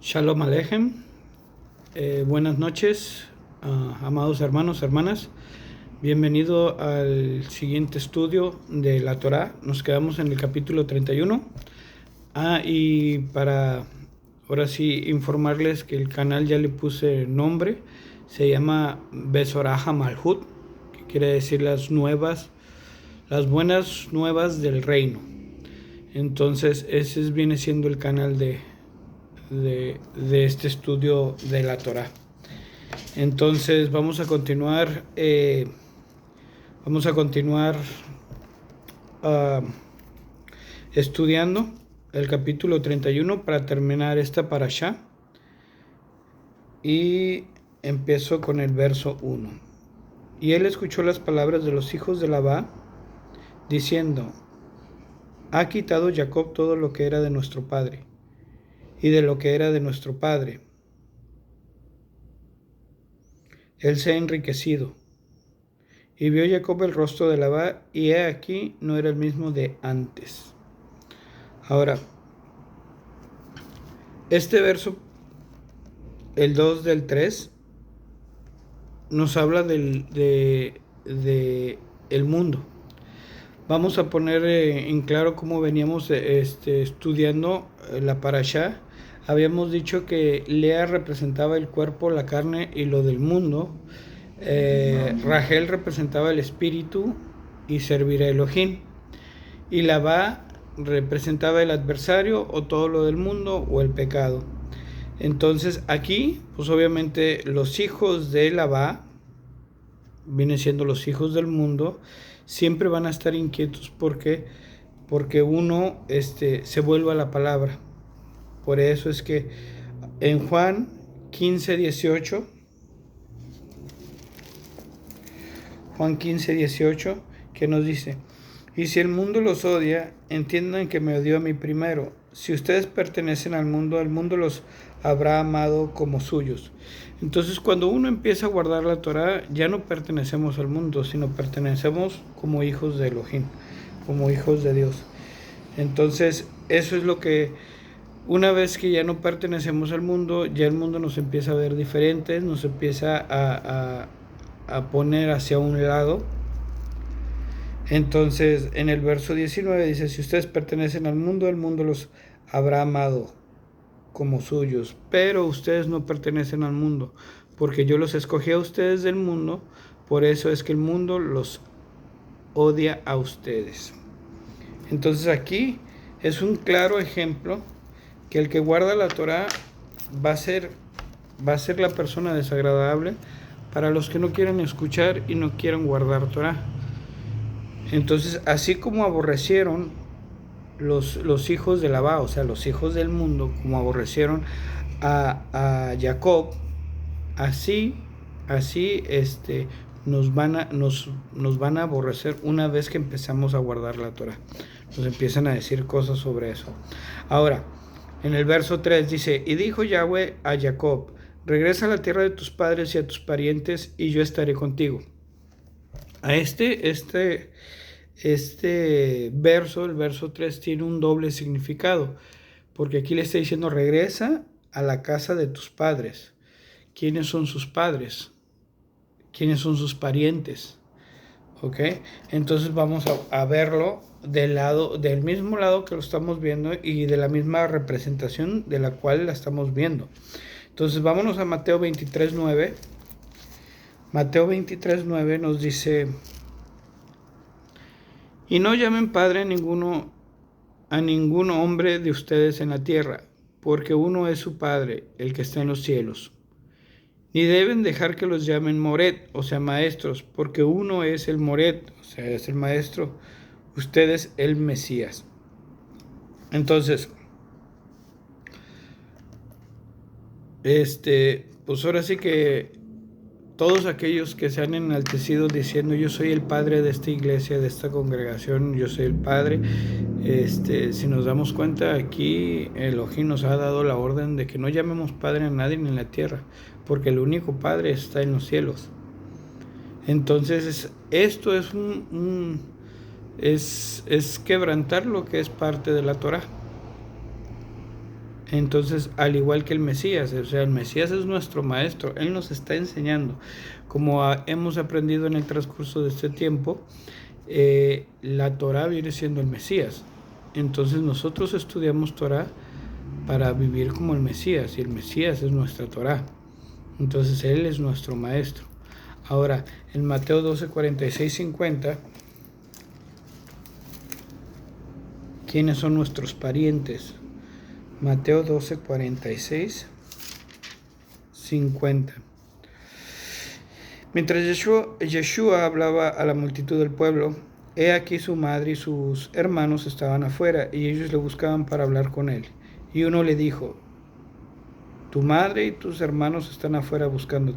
Shalom Alejem. Buenas noches, amados hermanos, hermanas. Bienvenido al siguiente estudio de la Torá. Nos quedamos en el capítulo 31. Y para ahora sí informarles que el canal ya le puse nombre. Se llama Besoraja Malhut, que quiere decir las buenas nuevas del reino. Entonces ese viene siendo el canal de este estudio de la Torá. Entonces vamos a continuar estudiando el capítulo 31 para terminar esta parashá, y empiezo con el verso 1. Y él escuchó las palabras de los hijos de Labá, diciendo: ha quitado Jacob todo lo que era de nuestro padre, y de lo que era de nuestro padre él se ha enriquecido. Y vio Jacob el rostro de Labán, y he aquí no era el mismo de antes. Ahora, este verso, el 2 del 3, nos habla de el mundo. Vamos a poner en claro cómo veníamos estudiando la parashá. Habíamos dicho que Lea representaba el cuerpo, la carne y lo del mundo. Rachel representaba el espíritu y servir a Elohim. Y Labá representaba el adversario o todo lo del mundo o el pecado. Entonces aquí, pues obviamente los hijos de Labá, vienen siendo los hijos del mundo, siempre van a estar inquietos porque uno se vuelve a la palabra. Por eso es que en Juan 15:18, que nos dice: y si el mundo los odia, entiendan que me odió a mí primero. Si ustedes pertenecen al mundo, el mundo los habrá amado como suyos. Entonces, cuando uno empieza a guardar la Torá, ya no pertenecemos al mundo, sino pertenecemos como hijos de Elohim, como hijos de Dios. Entonces, eso es lo que, una vez que ya no pertenecemos al mundo, ya el mundo nos empieza a ver diferentes, nos empieza a poner hacia un lado. Entonces, en el verso 19 dice: si ustedes pertenecen al mundo, el mundo los habrá amado como suyos, pero ustedes no pertenecen al mundo, porque yo los escogí a ustedes del mundo, por eso es que el mundo los odia a ustedes. Entonces aquí es un claro ejemplo que el que guarda la Torá va a ser la persona desagradable para los que no quieren escuchar y no quieren guardar Torá. Entonces, así como aborrecieron los hijos de Labá, o sea, los hijos del mundo, como aborrecieron a Jacob, así nos van a aborrecer una vez que empezamos a guardar la Torá. Nos empiezan a decir cosas sobre eso. Ahora, en el verso 3 dice: y dijo Yahweh a Jacob: regresa a la tierra de tus padres y a tus parientes, y yo estaré contigo. A este verso, el verso 3, tiene un doble significado, porque aquí le está diciendo: regresa a la casa de tus padres. ¿Quiénes son sus padres? ¿Quiénes son sus parientes? ¿Ok? Entonces vamos a verlo del mismo lado que lo estamos viendo y de la misma representación de la cual la estamos viendo. Entonces vámonos a Mateo 23:9. Mateo 23:9 nos dice: y no llamen padre a ningún hombre de ustedes en la tierra, porque uno es su Padre, el que está en los cielos. Ni deben dejar que los llamen Moret, o sea, maestros, porque uno es el Moret, o sea, es el maestro, ustedes el Mesías. Entonces, pues ahora sí que todos aquellos que se han enaltecido diciendo: yo soy el padre de esta iglesia, de esta congregación, yo soy el padre, si nos damos cuenta, aquí Elohim nos ha dado la orden de que no llamemos padre a nadie en la tierra, porque el único padre está en los cielos. Entonces, esto es es quebrantar lo que es parte de la Torá. Entonces, al igual que el Mesías, o sea, el Mesías es nuestro maestro, Él nos está enseñando. Como hemos aprendido en el transcurso de este tiempo, la Torah viene siendo el Mesías. Entonces nosotros estudiamos Torah para vivir como el Mesías, y el Mesías es nuestra Torah. Entonces Él es nuestro maestro. Ahora, en Mateo 12, 46, 50, ¿quiénes son nuestros parientes? Mateo 12, 46, 50. Mientras Yeshua hablaba a la multitud del pueblo, he aquí su madre y sus hermanos estaban afuera, y ellos le buscaban para hablar con él. Y uno le dijo: tu madre y tus hermanos están afuera buscando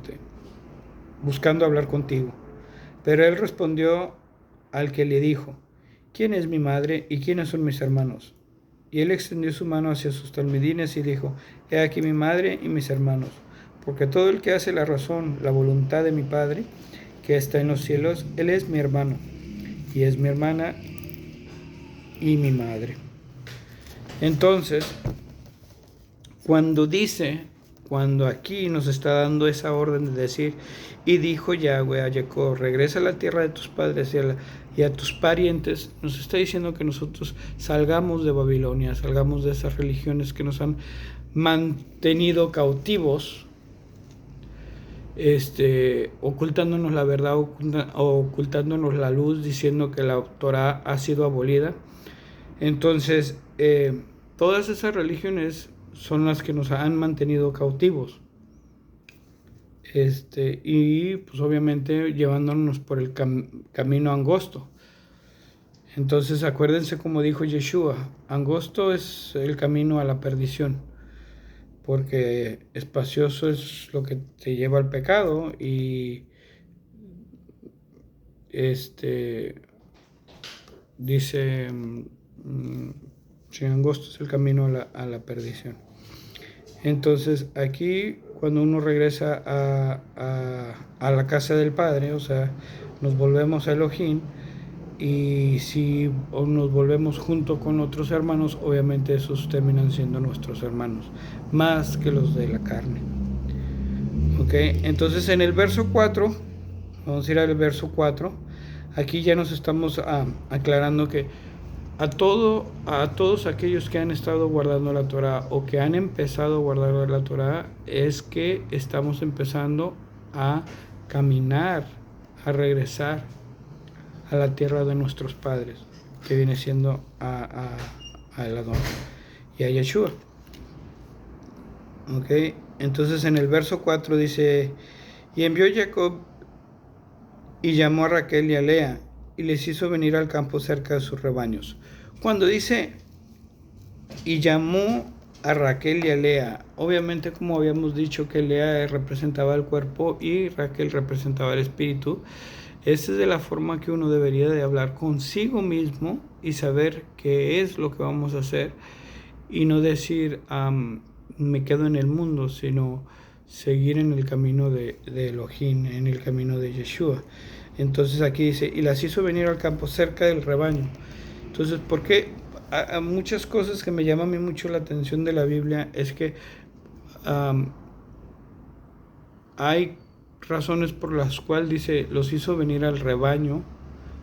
hablar contigo. Pero él respondió al que le dijo: ¿quién es mi madre y quiénes son mis hermanos? Y él extendió su mano hacia sus talmidines y dijo: he aquí mi madre y mis hermanos, porque todo el que hace la razón, la voluntad de mi Padre, que está en los cielos, él es mi hermano, y es mi hermana y mi madre. Entonces, cuando aquí nos está dando esa orden de decir: y dijo Yahweh a Jacob, regresa a la tierra de tus padres y a tus parientes, nos está diciendo que nosotros salgamos de Babilonia, salgamos de esas religiones que nos han mantenido cautivos, ocultándonos la verdad, ocultándonos la luz, diciendo que la Torah ha sido abolida. Entonces, todas esas religiones son las que nos han mantenido cautivos, y pues obviamente llevándonos por el camino angosto. Entonces acuérdense como dijo Yeshua: angosto es el camino a la perdición, porque espacioso es lo que te lleva al pecado, y dice, angosto es el camino a la perdición. Entonces aquí, cuando uno regresa a la casa del Padre, o sea, nos volvemos a Elohim, y si nos volvemos junto con otros hermanos, obviamente esos terminan siendo nuestros hermanos, más que los de la carne. Ok, entonces en el verso 4, vamos a ir al verso 4, aquí ya nos estamos aclarando que a todos aquellos que han estado guardando la Torah o que han empezado a guardar la Torah, es que estamos empezando a caminar, a regresar a la tierra de nuestros padres, que viene siendo a el Adón y a Yeshua. Ok, entonces en el verso 4 dice: y envió Jacob y llamó a Raquel y a Lea, y les hizo venir al campo cerca de sus rebaños. Cuando dice y llamó a Raquel y a Lea, obviamente, como habíamos dicho, que Lea representaba el cuerpo y Raquel representaba el espíritu. Esta es de la forma que uno debería de hablar consigo mismo y saber qué es lo que vamos a hacer, y no decir me quedo en el mundo, sino seguir en el camino de Elohim, en el camino de Yeshua. Entonces aquí dice: y las hizo venir al campo cerca del rebaño. Entonces, ¿por qué? A muchas cosas que me llaman a mí mucho la atención de la Biblia es que hay razones por las cuales dice: los hizo venir al rebaño,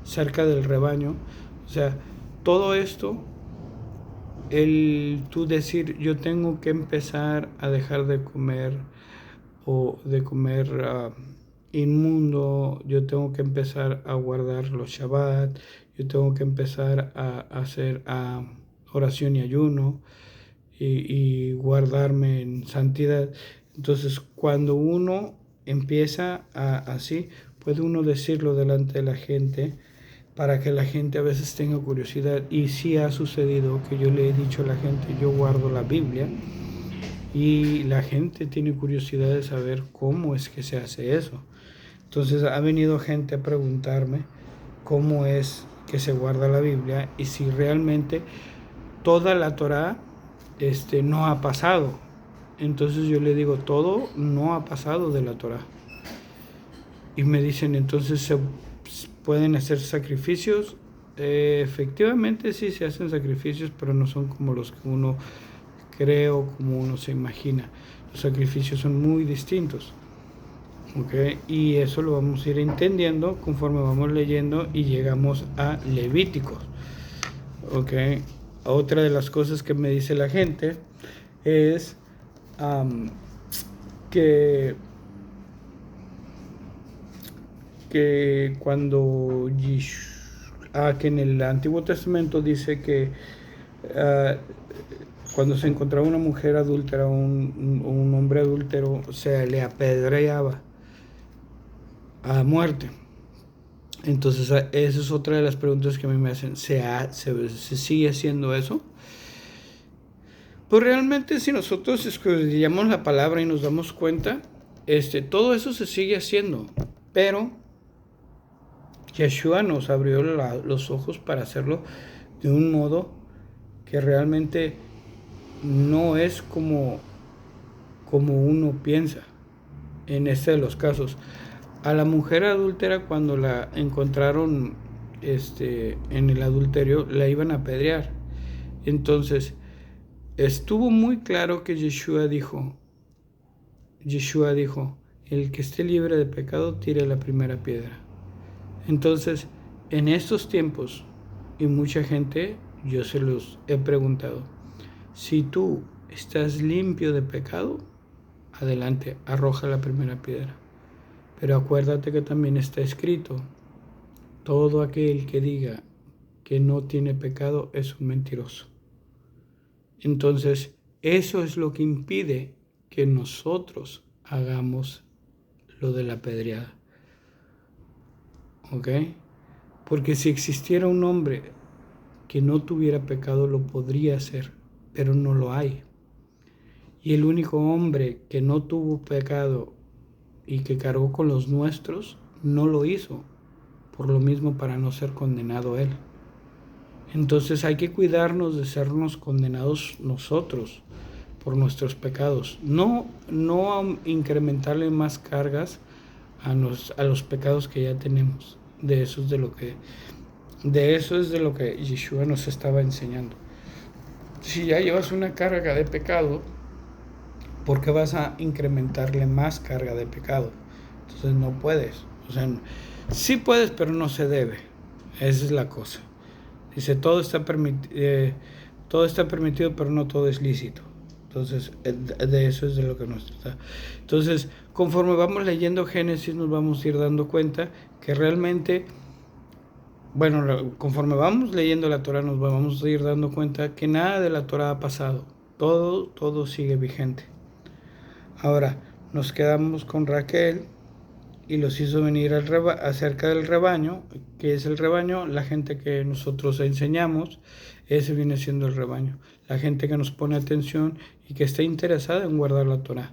cerca del rebaño. O sea, todo esto, tú decir yo tengo que empezar a dejar de comer, o de comer inmundo, yo tengo que empezar a guardar los Shabbat, yo tengo que empezar a hacer oración y ayuno, y guardarme en santidad. Entonces, cuando uno empieza así, puede uno decirlo delante de la gente, para que la gente a veces tenga curiosidad. Y sí ha sucedido que yo le he dicho a la gente: yo guardo la Biblia, y la gente tiene curiosidad de saber cómo es que se hace eso. Entonces ha venido gente a preguntarme cómo es que se guarda la Biblia, y si realmente toda la Torah no ha pasado. Entonces yo le digo: todo no ha pasado de la Torah. Y me dicen: entonces ¿se pueden hacer sacrificios? Efectivamente sí se hacen sacrificios, pero no son como los que uno cree o como uno se imagina. Los sacrificios son muy distintos. ¿Okay? Y eso lo vamos a ir entendiendo conforme vamos leyendo y llegamos a Levíticos. ¿Okay? Otra de las cosas que me dice la gente es que cuando que en el Antiguo Testamento dice que cuando se encontraba una mujer adúltera o un hombre adúltero, se le apedreaba a muerte. Entonces, esa es otra de las preguntas que a mí me hacen. ¿Se sigue haciendo eso? Pues realmente, si nosotros estudiamos la palabra y nos damos cuenta, todo eso se sigue haciendo, pero Yeshua nos abrió los ojos para hacerlo de un modo que realmente no es como uno piensa en de los casos. A la mujer adúltera, cuando la encontraron en el adulterio, la iban a apedrear. Entonces, estuvo muy claro que Yeshua dijo, el que esté libre de pecado, tire la primera piedra. Entonces, en estos tiempos, y mucha gente, yo se los he preguntado, si tú estás limpio de pecado, adelante, arroja la primera piedra. Pero acuérdate que también está escrito, todo aquel que diga que no tiene pecado es un mentiroso. Entonces, eso es lo que impide que nosotros hagamos lo de la apedreada. ¿Ok? Porque si existiera un hombre que no tuviera pecado, lo podría hacer, pero no lo hay. Y el único hombre que no tuvo pecado y que cargó con los nuestros, no lo hizo, por lo mismo para no ser condenado él. Entonces hay que cuidarnos de sernos condenados nosotros por nuestros pecados, no incrementarle más cargas a los pecados que ya tenemos. De eso es de lo que Yeshua nos estaba enseñando. Si ya llevas una carga de pecado, ¿por qué vas a incrementarle más carga de pecado? Entonces no puedes. O sea, sí puedes, pero no se debe. Esa es la cosa. Dice, todo está permitido, pero no todo es lícito. Entonces, de eso es de lo que nos trata. Entonces, conforme vamos leyendo Génesis, nos vamos a ir dando cuenta que realmente, conforme vamos leyendo la Torah, nos vamos a ir dando cuenta que nada de la Torah ha pasado. Todo sigue vigente. Ahora, nos quedamos con Raquel y los hizo venir acerca del rebaño. ¿Qué es el rebaño? La gente que nosotros enseñamos, ese viene siendo el rebaño. La gente que nos pone atención y que está interesada en guardar la Torah.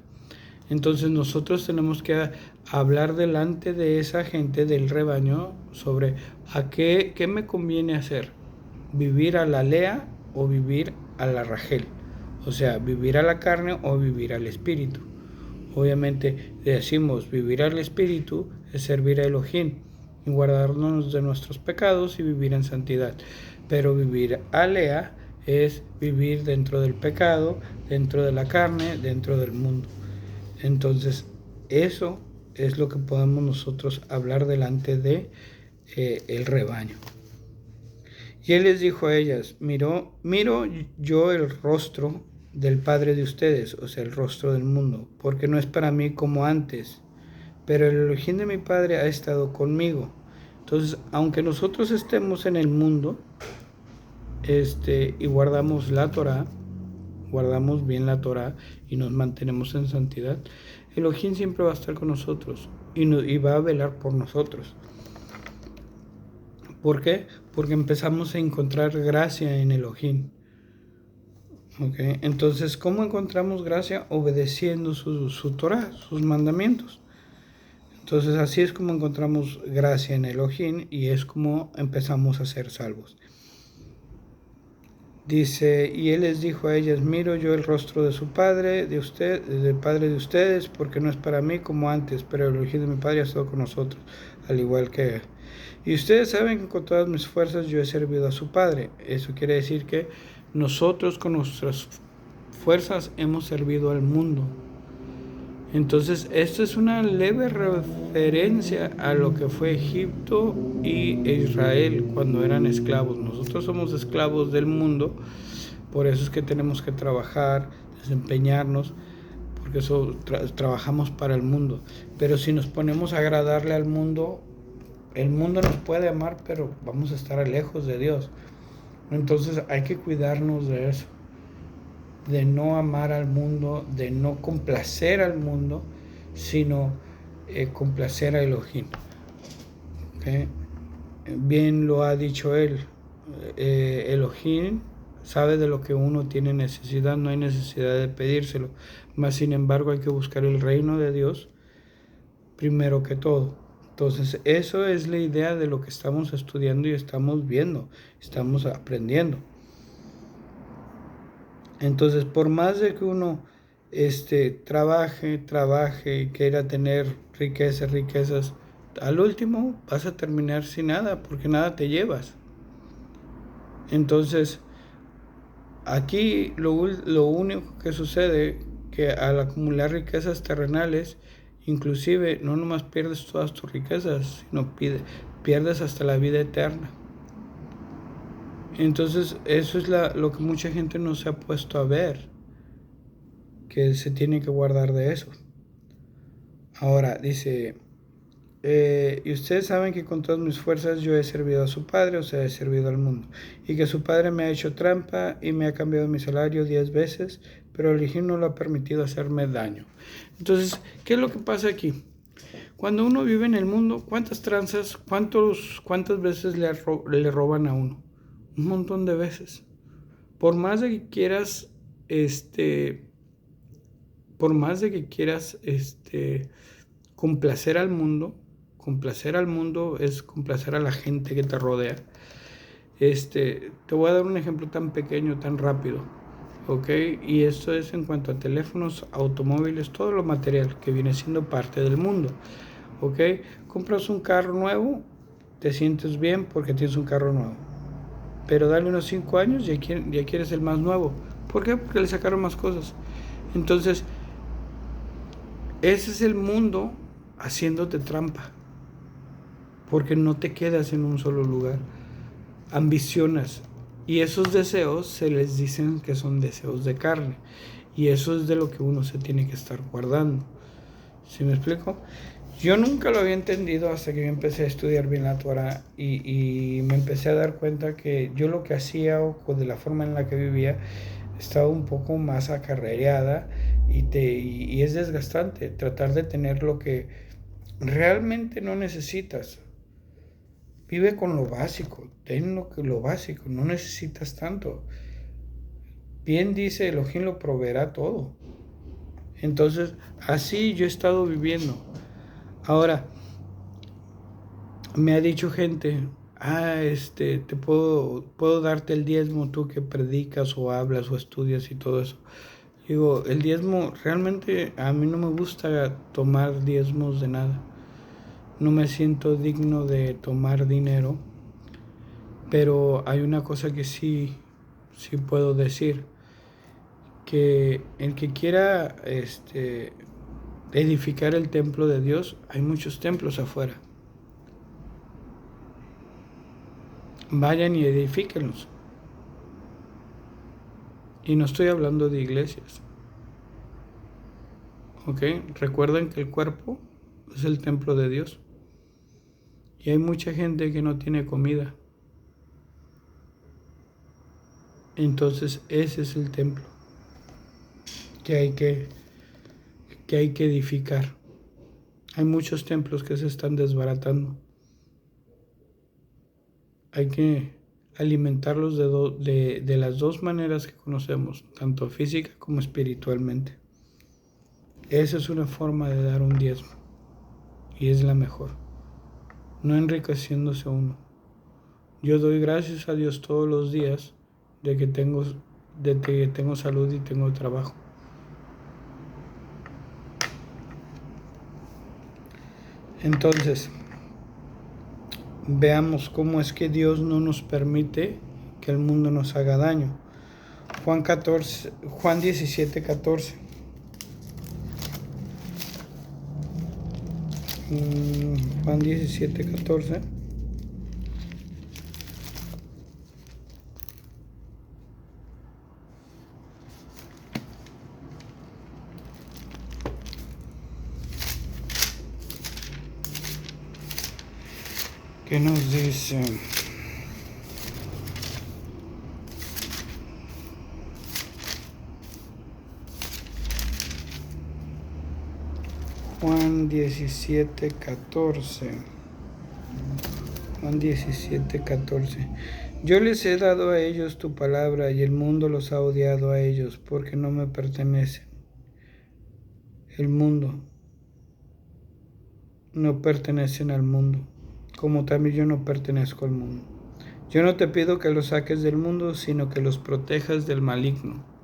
Entonces nosotros tenemos que hablar delante de esa gente del rebaño sobre qué me conviene hacer. ¿Vivir a la Lea o vivir a la Rachel? O sea, vivir a la carne o vivir al espíritu. Obviamente decimos vivir al espíritu es servir a Elohim y guardarnos de nuestros pecados y vivir en santidad. Pero vivir a Lea es vivir dentro del pecado, dentro de la carne, dentro del mundo. Entonces, eso es lo que podemos nosotros hablar delante de el rebaño. Y él les dijo a ellas, miro yo el rostro del Padre de ustedes, o sea, el rostro del mundo, porque no es para mí como antes, pero el Elohim de mi Padre ha estado conmigo. Entonces, aunque nosotros estemos en el mundo, y guardamos la Torah, guardamos bien la Torah y nos mantenemos en santidad, Elohim siempre va a estar con nosotros y va a velar por nosotros. ¿Por qué? Porque empezamos a encontrar gracia en Elohim. ¿Okay? Entonces, ¿cómo encontramos gracia? Obedeciendo su Torah, sus mandamientos. Entonces, así es como encontramos gracia en Elohim y es como empezamos a ser salvos. Dice, y él les dijo a ellas, miro yo el rostro de su padre, del Padre de ustedes, porque no es para mí como antes, pero el Elohim de mi Padre ha estado con nosotros, al igual que él. Y ustedes saben que con todas mis fuerzas yo he servido a su Padre. Eso quiere decir que nosotros con nuestras fuerzas hemos servido al mundo. Entonces, esto es una leve referencia a lo que fue Egipto y Israel cuando eran esclavos. Nosotros somos esclavos del mundo, por eso es que tenemos que trabajar, desempeñarnos, porque eso trabajamos para el mundo. Pero si nos ponemos a agradarle al mundo, el mundo nos puede amar, pero vamos a estar lejos de Dios. Entonces hay que cuidarnos de eso, de no amar al mundo, de no complacer al mundo, sino complacer a Elohim. ¿Okay? Bien lo ha dicho él, Elohim sabe de lo que uno tiene necesidad, no hay necesidad de pedírselo, mas sin embargo hay que buscar el reino de Dios primero que todo. Entonces, eso es la idea de lo que estamos estudiando y estamos viendo, estamos aprendiendo. Entonces, por más de que uno trabaje y quiera tener riquezas, al último vas a terminar sin nada, porque nada te llevas. Entonces, aquí lo único que sucede, que al acumular riquezas terrenales, inclusive no nomás pierdes todas tus riquezas, sino pierdes hasta la vida eterna. Entonces eso es lo que mucha gente no se ha puesto a ver, que se tiene que guardar de eso. Ahora dice, y ustedes saben que con todas mis fuerzas yo he servido a su padre, o sea, he servido al mundo, y que su padre me ha hecho trampa y me ha cambiado mi salario 10 veces, pero el Elohim no lo ha permitido hacerme daño. Entonces, ¿qué es lo que pasa aquí? Cuando uno vive en el mundo, ¿cuántas tranzas, cuántas veces le roban a uno? Un montón de veces. Por más de que quieras, complacer al mundo es complacer a la gente que te rodea. Te voy a dar un ejemplo tan pequeño, tan rápido, ¿ok? Y esto es en cuanto a teléfonos, automóviles, todo lo material que viene siendo parte del mundo, ¿ok? Compras un carro nuevo, te sientes bien porque tienes un carro nuevo. Pero dale unos 5 años y ya quieres el más nuevo. ¿Por qué? Porque le sacaron más cosas. Entonces, ese es el mundo haciéndote trampa. Porque no te quedas en un solo lugar. Ambicionas. Y esos deseos se les dicen que son deseos de carne. Y eso es de lo que uno se tiene que estar guardando. ¿Sí me explico? Yo nunca lo había entendido hasta que yo empecé a estudiar bien la Torah y me empecé a dar cuenta que yo lo que hacía o de la forma en la que vivía estaba un poco más acarreada y es desgastante tratar de tener lo que realmente no necesitas. Vive con lo básico, ten lo básico, no necesitas tanto. Bien dice Elohim lo proveerá todo. Entonces, así yo he estado viviendo. Ahora, me ha dicho gente, puedo darte el diezmo tú que predicas o hablas o estudias y todo eso. Digo, el diezmo, realmente a mí no me gusta tomar diezmos de nada. No me siento digno de tomar dinero, pero hay una cosa que sí puedo decir, que el que quiera edificar el templo de Dios, hay muchos templos afuera. Vayan y edifíquenlos. Y no estoy hablando de iglesias. ¿Ok? Recuerden que el cuerpo es el templo de Dios. Y hay mucha gente que no tiene comida. Entonces ese es el templo que hay que edificar. Hay muchos templos que se están desbaratando. Hay que alimentarlos de las dos maneras que conocemos, tanto física como espiritualmente. Esa es una forma de dar un diezmo y es la mejor, no enriqueciéndose uno. Yo doy gracias a Dios todos los días de que tengo salud y tengo trabajo. Entonces, veamos cómo es que Dios no nos permite que el mundo nos haga daño. Juan 17, 14. Juan 17, 14. ¿Qué nos dice? Juan 17, 14. Juan 17, 14. Yo les he dado a ellos tu palabra y el mundo los ha odiado a ellos porque no me pertenecen. El mundo no pertenecen al mundo, como también yo no pertenezco al mundo. Yo no te pido que los saques del mundo, sino que los protejas del maligno.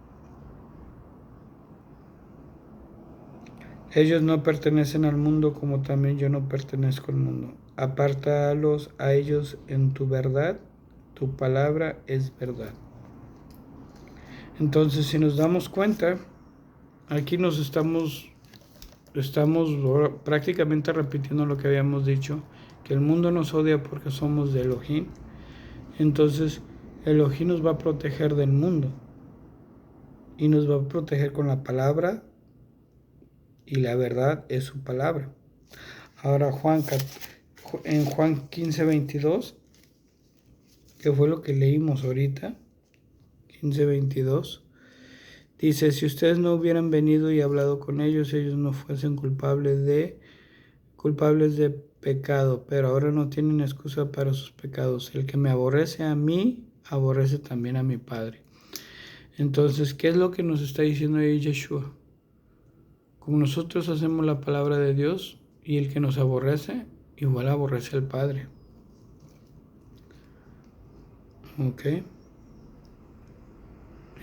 Ellos no pertenecen al mundo, como también yo no pertenezco al mundo. Apártalos a ellos en tu verdad, tu palabra es verdad. Entonces, si nos damos cuenta, aquí nos estamos prácticamente repitiendo lo que habíamos dicho, que el mundo nos odia porque somos de Elohim. Entonces, Elohim nos va a proteger del mundo y nos va a proteger con la palabra, y la verdad es su palabra. Ahora en Juan 15, 22, que fue lo que leímos ahorita, 15, 22, dice: si ustedes no hubieran venido y hablado con ellos, ellos no fuesen culpables de pecado, pero ahora no tienen excusa para sus pecados. El que me aborrece a mí, aborrece también a mi Padre. Entonces, ¿qué es lo que nos está diciendo ahí Yeshua? Como nosotros hacemos la palabra de Dios, y el que nos aborrece, igual aborrece al Padre. ¿Ok?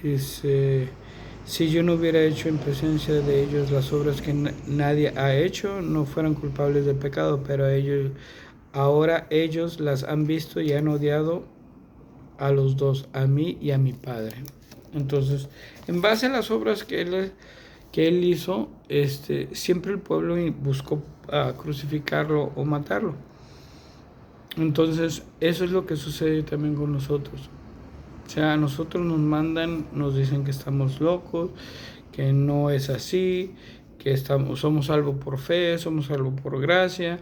Dice: si yo no hubiera hecho en presencia de ellos las obras que nadie ha hecho, no fueran culpables de pecado, pero ahora ellos las han visto y han odiado a los dos, a mí y a mi Padre. Entonces, en base a las obras que él hizo, siempre el pueblo buscó crucificarlo o matarlo. Entonces, eso es lo que sucede también con nosotros. O sea, a nosotros nos mandan, nos dicen que estamos locos, que no es así, que somos salvos por fe, somos salvos por gracia,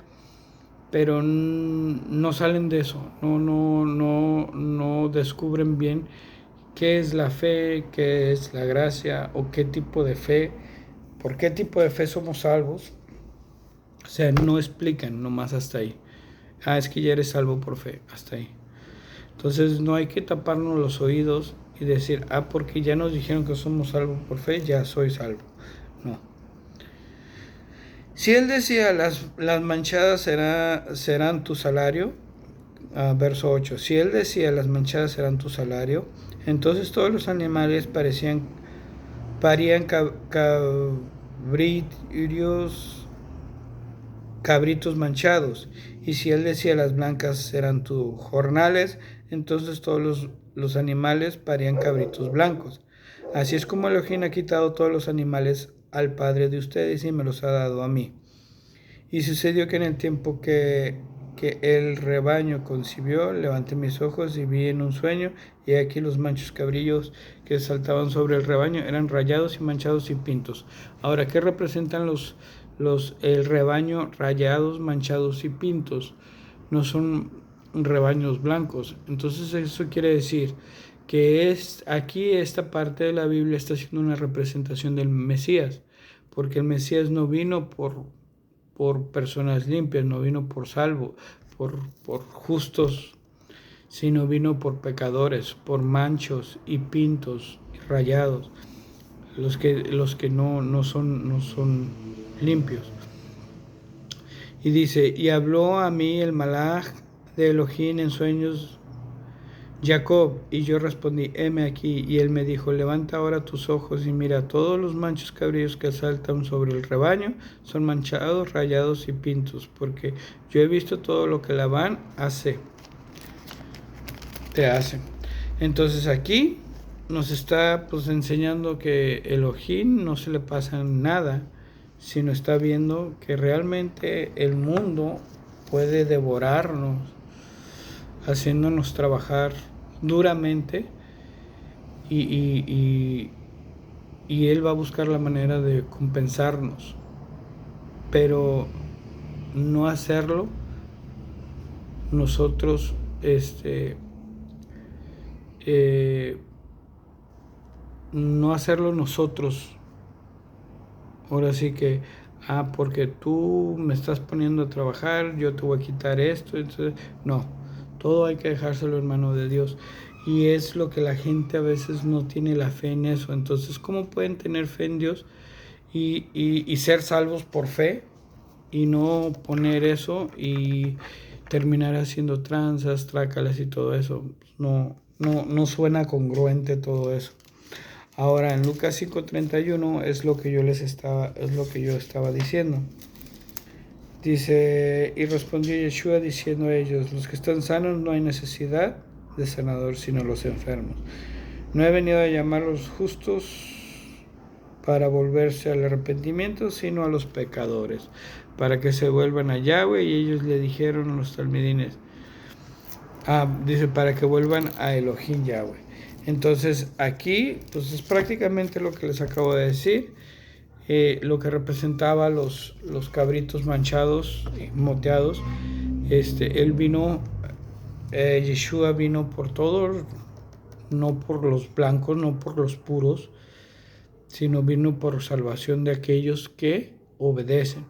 pero no salen de eso, no descubren bien qué es la fe, qué es la gracia o qué tipo de fe, por qué tipo de fe somos salvos. O sea, no explican, nomás hasta ahí. Es que ya eres salvo por fe, hasta ahí. Entonces no hay que taparnos los oídos y decir, porque ya nos dijeron que somos salvos por fe, ya soy salvo. No. Si él decía, las manchadas serán tu salario, verso 8, si él decía, las manchadas serán tu salario, entonces todos los animales parían cabritos manchados. Y si él decía, las blancas serán tus jornales, entonces todos los animales parían cabritos blancos. Así es como Elohim ha quitado todos los animales al padre de ustedes y me los ha dado a mí. Y sucedió que en el tiempo que el rebaño concibió, levanté mis ojos y vi en un sueño, y aquí los machos cabrillos que saltaban sobre el rebaño eran rayados y manchados y pintos. Ahora, ¿qué representan el rebaño rayados, manchados y pintos? No son rebaños blancos. Entonces eso quiere decir que aquí esta parte de la Biblia está haciendo una representación del Mesías, porque el Mesías no vino por personas limpias, no vino por por justos, sino vino por pecadores, por manchos y pintos y rayados, los que no son limpios. Y dice: y habló a mí el malaj de Elohim en sueños, Jacob, y yo respondí, heme aquí. Y él me dijo: levanta ahora tus ojos y mira, todos los machos cabríos que saltan sobre el rebaño son manchados, rayados y pintos, porque yo he visto todo lo que Labán te hace. Entonces aquí nos está pues enseñando que Elohim no se le pasa nada, sino está viendo que realmente el mundo puede devorarnos, haciéndonos trabajar duramente y, y, y, y Él va a buscar la manera de compensarnos, pero no hacerlo nosotros, eh, no hacerlo nosotros. Ahora sí que, porque tú me estás poniendo a trabajar, yo te voy a quitar esto. Entonces, no, todo hay que dejárselo en manos de Dios. Y es lo que la gente a veces no tiene la fe en eso. Entonces, ¿cómo pueden tener fe en Dios y ser salvos por fe y no poner eso y terminar haciendo tranzas, trácalas y todo eso? No suena congruente todo eso. Ahora en Lucas 5:31 es lo que yo estaba diciendo. Dice, y respondió Yeshua diciendo a ellos, los que están sanos no hay necesidad de sanador, sino los enfermos. No he venido a llamar a los justos para volverse al arrepentimiento, sino a los pecadores, para que se vuelvan a Yahweh. Y ellos le dijeron a los talmidines, dice, para que vuelvan a Elohim Yahweh. Entonces aquí pues es prácticamente lo que les acabo de decir, lo que representaba los cabritos manchados y moteados. Él vino, Yeshua vino por todos, no por los blancos, no por los puros, sino vino por salvación de aquellos que obedecen.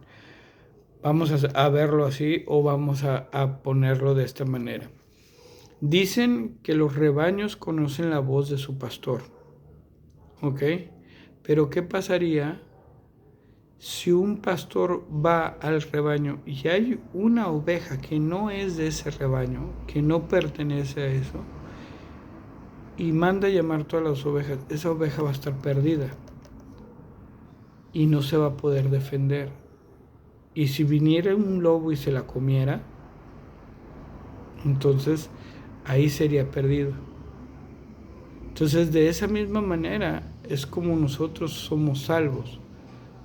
Vamos a verlo así o vamos a ponerlo de esta manera. Dicen que los rebaños conocen la voz de su pastor, ¿ok? Pero ¿qué pasaría si un pastor va al rebaño y hay una oveja que no es de ese rebaño, que no pertenece a eso, y manda a llamar todas las ovejas? Esa oveja va a estar perdida y no se va a poder defender. Y si viniera un lobo y se la comiera, entonces ahí sería perdido. Entonces, de esa misma manera es como nosotros somos salvos,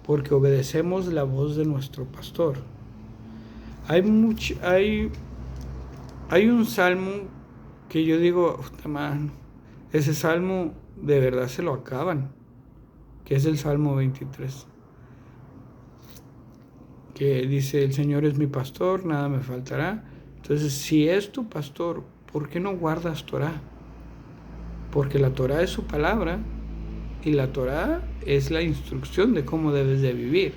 porque obedecemos la voz de nuestro pastor. Hay un salmo que yo digo, man, ese salmo de verdad se lo acaban, que es el Salmo 23, que dice, el Señor es mi pastor, nada me faltará. Entonces, si es tu pastor, ¿por qué no guardas Torah? Porque la Torah es su palabra y la Torah es la instrucción de cómo debes de vivir.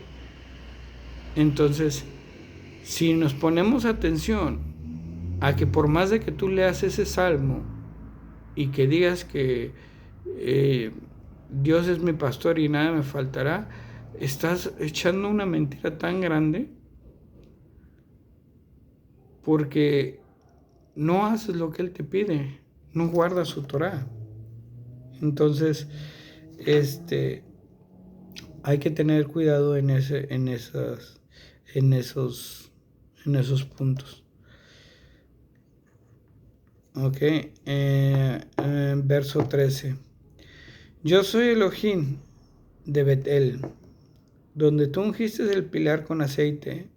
Entonces, si nos ponemos atención a que por más de que tú leas ese salmo y que digas que Dios es mi pastor y nada me faltará, estás echando una mentira tan grande porque no haces lo que Él te pide, no guardas su Torah. Entonces, hay que tener cuidado en esos puntos. Ok, verso 13. Yo soy Elohim de Betel, donde tú ungiste el pilar con aceite,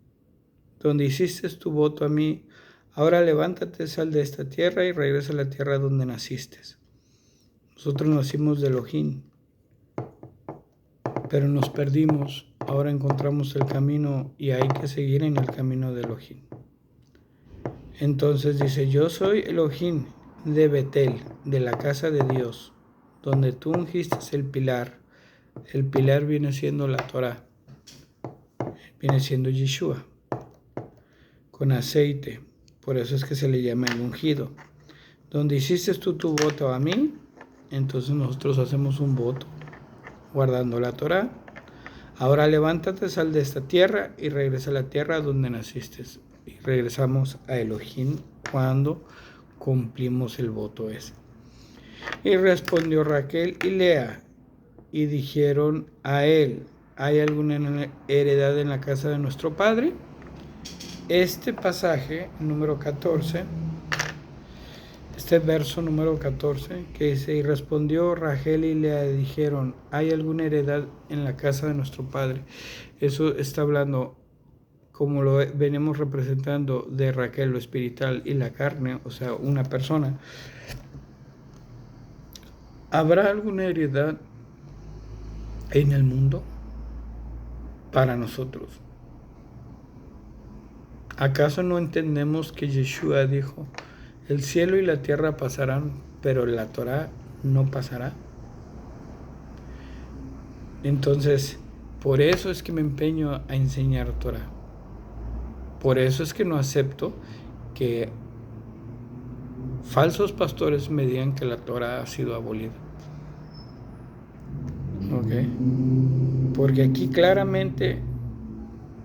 donde hiciste tu voto a mí. Ahora levántate, sal de esta tierra y regresa a la tierra donde naciste. Nosotros nacimos de Elohim, pero nos perdimos. Ahora encontramos el camino y hay que seguir en el camino de Elohim. Entonces dice, yo soy Elohim de Betel, de la casa de Dios, donde tú ungiste el pilar. El pilar viene siendo la Torah, viene siendo Yeshua, con aceite. Por eso es que se le llama el ungido. Donde hiciste tú tu voto a mí, entonces nosotros hacemos un voto, guardando la Torah. Ahora levántate, sal de esta tierra y regresa a la tierra donde naciste. Y regresamos a Elohim cuando cumplimos el voto ese. Y respondió Raquel y Lea y dijeron a él, ¿hay alguna heredad en la casa de nuestro padre? Este pasaje, número 14, este verso número 14 que dice: y respondió Rachel y le dijeron: ¿hay alguna heredad en la casa de nuestro padre? Eso está hablando, como lo venimos representando, de Raquel, lo espiritual, y la carne, o sea, una persona. ¿Habrá alguna heredad en el mundo para nosotros? ¿Acaso no entendemos que Yeshua dijo: el cielo y la tierra pasarán, pero la Torá no pasará? Entonces, por eso es que me empeño a enseñar Torá. Por eso es que no acepto que falsos pastores me digan que la Torá ha sido abolida. ¿Ok? Porque aquí claramente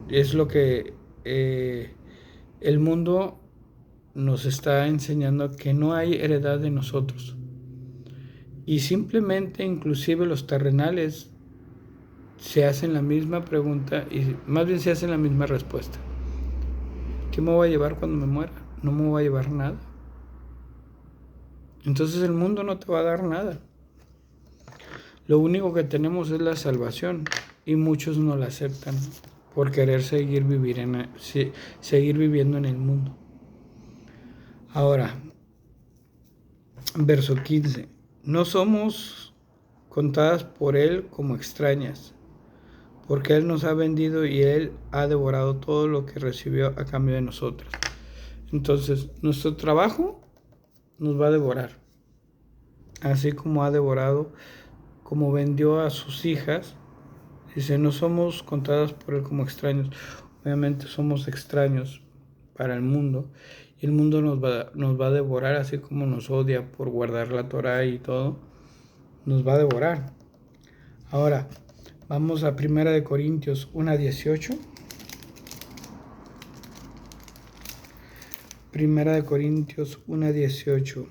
es lo que el mundo nos está enseñando, que no hay heredad de nosotros. Y simplemente, inclusive los terrenales se hacen la misma pregunta, y más bien se hacen la misma respuesta. ¿Qué me voy a llevar cuando me muera? No me voy a llevar nada. Entonces el mundo no te va a dar nada. Lo único que tenemos es la salvación, y muchos no la aceptan por querer seguir viviendo en el mundo. Ahora, verso 15. No somos contadas por Él como extrañas, porque Él nos ha vendido y Él ha devorado todo lo que recibió a cambio de nosotros. Entonces, nuestro trabajo nos va a devorar, así como ha devorado, como vendió a sus hijas. Dice: no somos contadas por Él como extraños. Obviamente somos extraños para el mundo, y el mundo nos va a devorar, así como nos odia por guardar la Torá y todo, nos va a devorar. Ahora, vamos a 1 Corintios 1:18. 1 Corintios 1:18.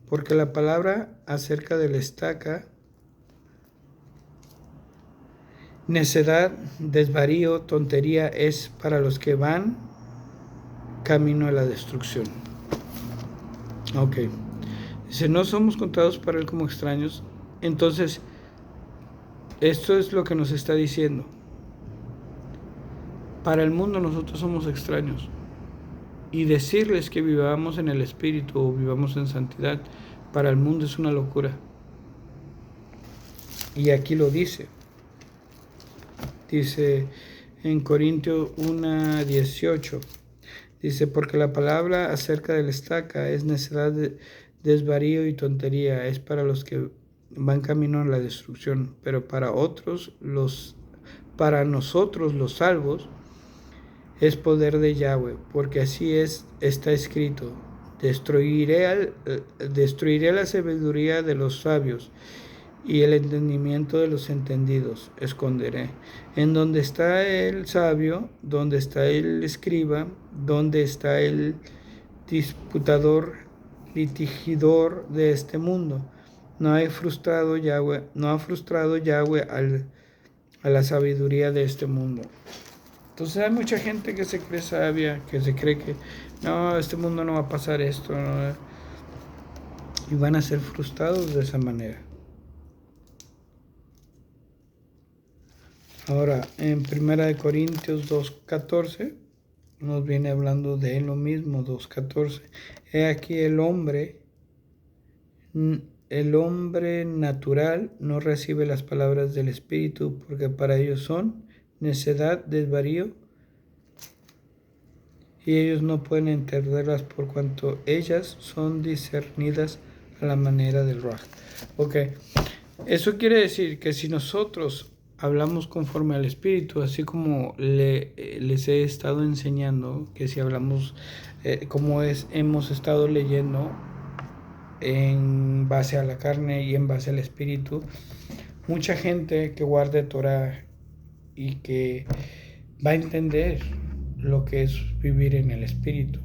Porque la palabra acerca de la estaca, necedad, desvarío, tontería es para los que van camino a la destrucción. Ok. Dice: no somos contados para Él como extraños. Entonces, esto es lo que nos está diciendo. Para el mundo nosotros somos extraños. Y decirles que vivamos en el Espíritu o vivamos en santidad, para el mundo es una locura. Y aquí lo dice. Dice en Corintios 1:18. Dice: porque la palabra acerca de la estaca es necedad, desvarío y tontería, es para los que van camino a la destrucción, pero para nosotros los salvos es poder de Yahweh, porque así está escrito: destruiré la sabiduría de los sabios, y el entendimiento de los entendidos esconderé. En donde está el sabio, donde está el escriba, donde está el disputador, litigidor de este mundo. No ha frustrado Yahweh a la sabiduría de este mundo. Entonces hay mucha gente que se cree sabia, que se cree que no, este mundo no va a pasar esto, ¿no? Y van a ser frustrados de esa manera. Ahora, en 1 Corintios 2:14 nos viene hablando de lo mismo. 2:14. He aquí el hombre natural no recibe las palabras del Espíritu, porque para ellos son necedad, desvarío, y ellos no pueden entenderlas por cuanto ellas son discernidas a la manera del Ruaj. Ok, eso quiere decir que si nosotros hablamos conforme al Espíritu, así como les he estado enseñando, que si hablamos hemos estado leyendo en base a la carne y en base al Espíritu, mucha gente que guarde Torah y que va a entender lo que es vivir en el Espíritu.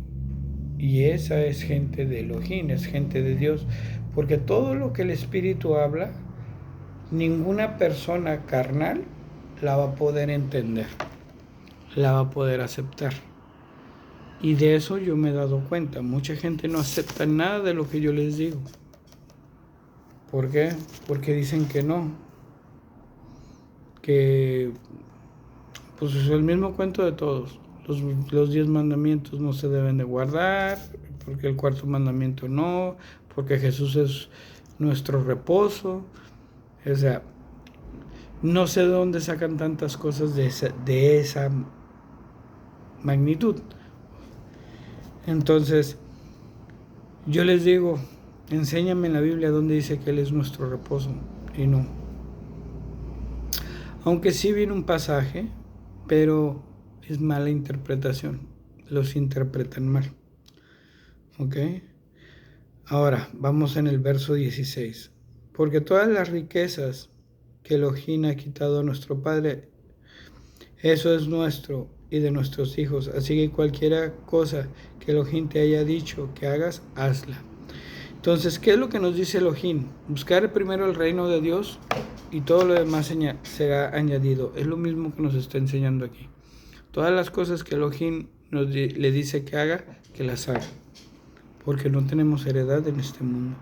Y esa es gente de Elohim, es gente de Dios, porque todo lo que el Espíritu habla, ninguna persona carnal la va a poder entender, la va a poder aceptar. Y de eso yo me he dado cuenta. Mucha gente no acepta nada de lo que yo les digo. ¿Por qué? Porque dicen que no. Que pues es el mismo cuento de todos. Los 10 mandamientos no se deben de guardar, porque el cuarto mandamiento no, porque Jesús es nuestro reposo. O sea, no sé de dónde sacan tantas cosas de esa magnitud. Entonces, yo les digo, enséñame en la Biblia dónde dice que Él es nuestro reposo, y no. Aunque sí viene un pasaje, pero es mala interpretación. Los interpretan mal. ¿Ok? Ahora, vamos en el verso 16. Porque todas las riquezas que Elohim ha quitado a nuestro Padre, eso es nuestro y de nuestros hijos. Así que cualquier cosa que Elohim te haya dicho que hagas, hazla. Entonces, ¿qué es lo que nos dice Elohim? Buscar primero el reino de Dios y todo lo demás será añadido. Es lo mismo que nos está enseñando aquí. Todas las cosas que Elohim le dice que haga, que las haga. Porque no tenemos heredad en este mundo.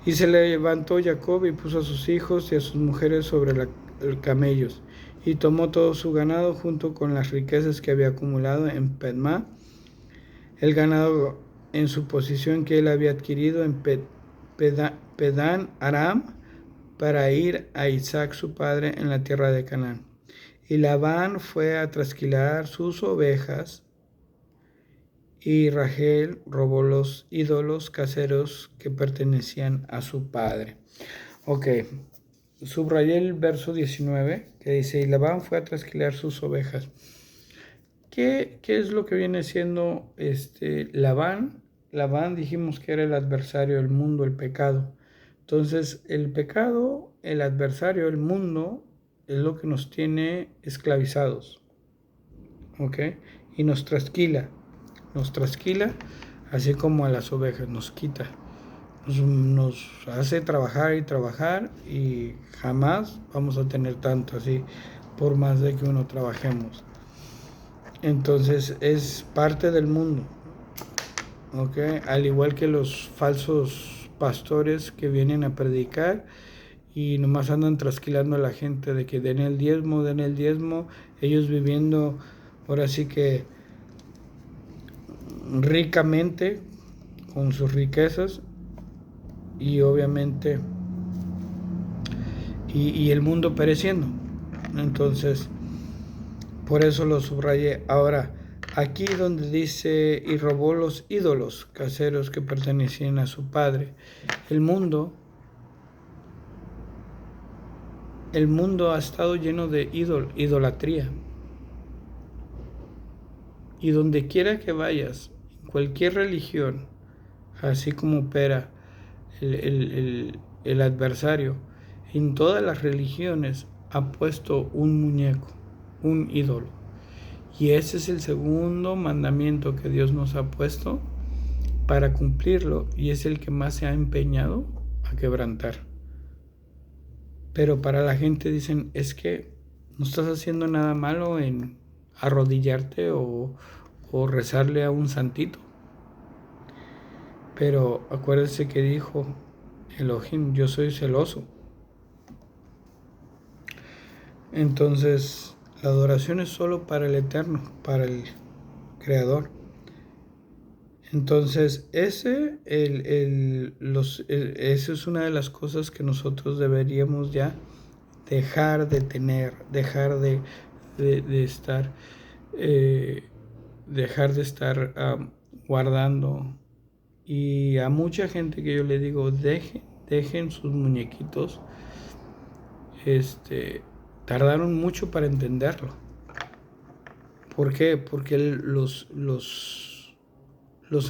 Y se levantó Jacob y puso a sus hijos y a sus mujeres sobre los camellos, y tomó todo su ganado junto con las riquezas que había acumulado en Pedmá, el ganado en su posición que él había adquirido en Pedán Aram, para ir a Isaac su padre en la tierra de Canaán. Y Labán fue a trasquilar sus ovejas, y Rachel robó los ídolos caseros que pertenecían a su padre. Ok, subrayé el verso 19 que dice, y Labán fue a trasquilar sus ovejas. ¿Qué es lo que viene siendo Labán? Labán dijimos que era el adversario del mundo, el pecado. Entonces, el pecado, el adversario, el mundo, es lo que nos tiene esclavizados. ¿Ok? Y nos trasquila, así como a las ovejas, nos quita. Nos hace trabajar y trabajar, y jamás vamos a tener tanto así, por más de que uno trabajemos. Entonces es parte del mundo, ¿ok? Al igual que los falsos pastores que vienen a predicar y nomás andan trasquilando a la gente de que den el diezmo, ellos viviendo ahora sí que ricamente con sus riquezas, y obviamente y el mundo pereciendo. Entonces, por eso lo subrayé. Ahora, aquí donde dice, y robó los ídolos caseros que pertenecían a su padre, el mundo ha estado lleno de idolatría. Y donde quiera que vayas, en cualquier religión, así como opera el adversario, en todas las religiones ha puesto un muñeco, un ídolo. Y ese es el segundo mandamiento que Dios nos ha puesto para cumplirlo, y es el que más se ha empeñado a quebrantar. Pero para la gente dicen, es que no estás haciendo nada malo en arrodillarte o rezarle a un santito. Pero acuérdense que dijo Elohim, yo soy celoso. Entonces, la adoración es solo para el Eterno, para el Creador. Entonces, esa es una de las cosas que nosotros deberíamos ya dejar de tener, dejar de estar, guardando. Y a mucha gente que yo le digo, dejen sus muñequitos, tardaron mucho para entenderlo. ¿Por qué? Porque los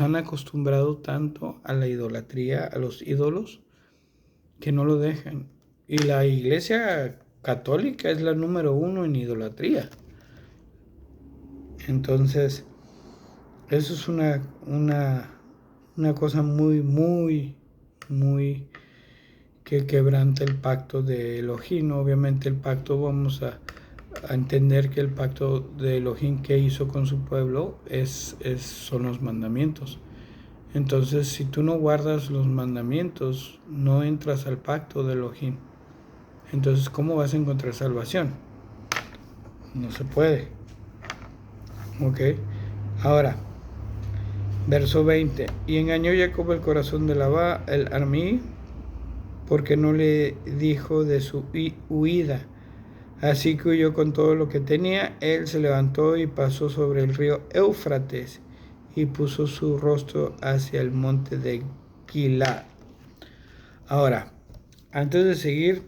han acostumbrado tanto a la idolatría, a los ídolos, que no lo dejan. Y la Iglesia Católica es la número 1 en idolatría. Entonces, eso es una cosa muy, muy, muy que quebranta el pacto de Elohim. Obviamente el pacto vamos a a entender que el pacto de Elohim que hizo con su pueblo son los mandamientos. Entonces, si tú no guardas los mandamientos, no entras al pacto de Elohim. Entonces, ¿cómo vas a encontrar salvación? No se puede. Ok. Ahora, verso 20. Y engañó Jacob el corazón de Labán, el Armí, porque no le dijo de su huida. Así que huyó con todo lo que tenía. Él se levantó y pasó sobre el río Éufrates y puso su rostro hacia el monte de Gilad. Ahora, antes de seguir,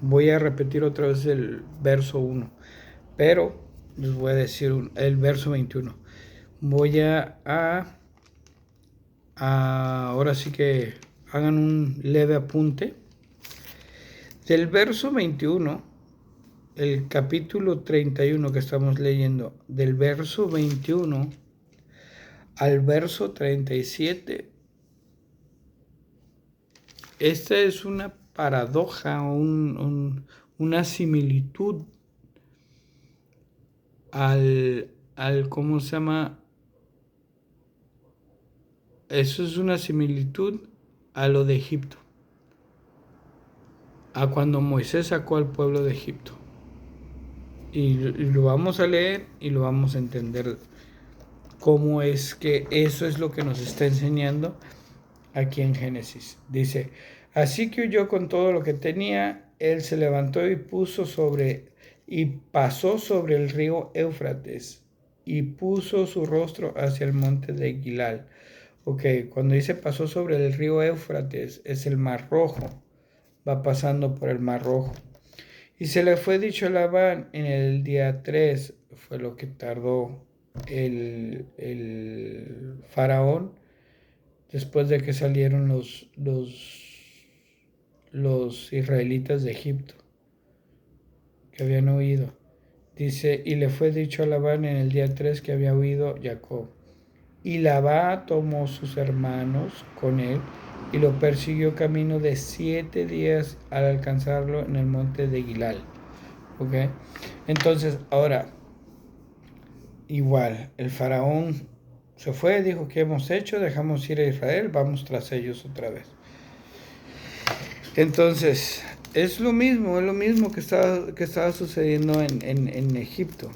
voy a repetir otra vez el verso 1, pero les voy a decir el verso 21. Voy ahora sí que hagan un leve apunte. Del verso 21, el capítulo 31 que estamos leyendo, del verso 21 al verso 37, esta es una paradoja o una similitud al ¿cómo se llama? Eso es una similitud a lo de Egipto, a cuando Moisés sacó al pueblo de Egipto. Y lo vamos a leer y lo vamos a entender cómo es que eso es lo que nos está enseñando aquí en Génesis. Dice, así que huyó con todo lo que tenía, él se levantó y pasó sobre el río Éufrates y puso su rostro hacia el monte de Gilad. Ok, cuando dice pasó sobre el río Éufrates, es el Mar Rojo, va pasando por el Mar Rojo. Y se le fue dicho a Labán en el día 3, fue lo que tardó el faraón, después de que salieron los israelitas de Egipto, que habían huido. Dice, y le fue dicho a Labán en el día 3 que había huido Jacob. Y Labán tomó sus hermanos con él y lo persiguió camino de 7 días al alcanzarlo en el monte de Gilal. ¿Ok? Entonces, ahora, igual, el faraón se fue, dijo, ¿qué hemos hecho? Dejamos ir a Israel, vamos tras ellos otra vez. Entonces, es lo mismo que estaba sucediendo en Egipto.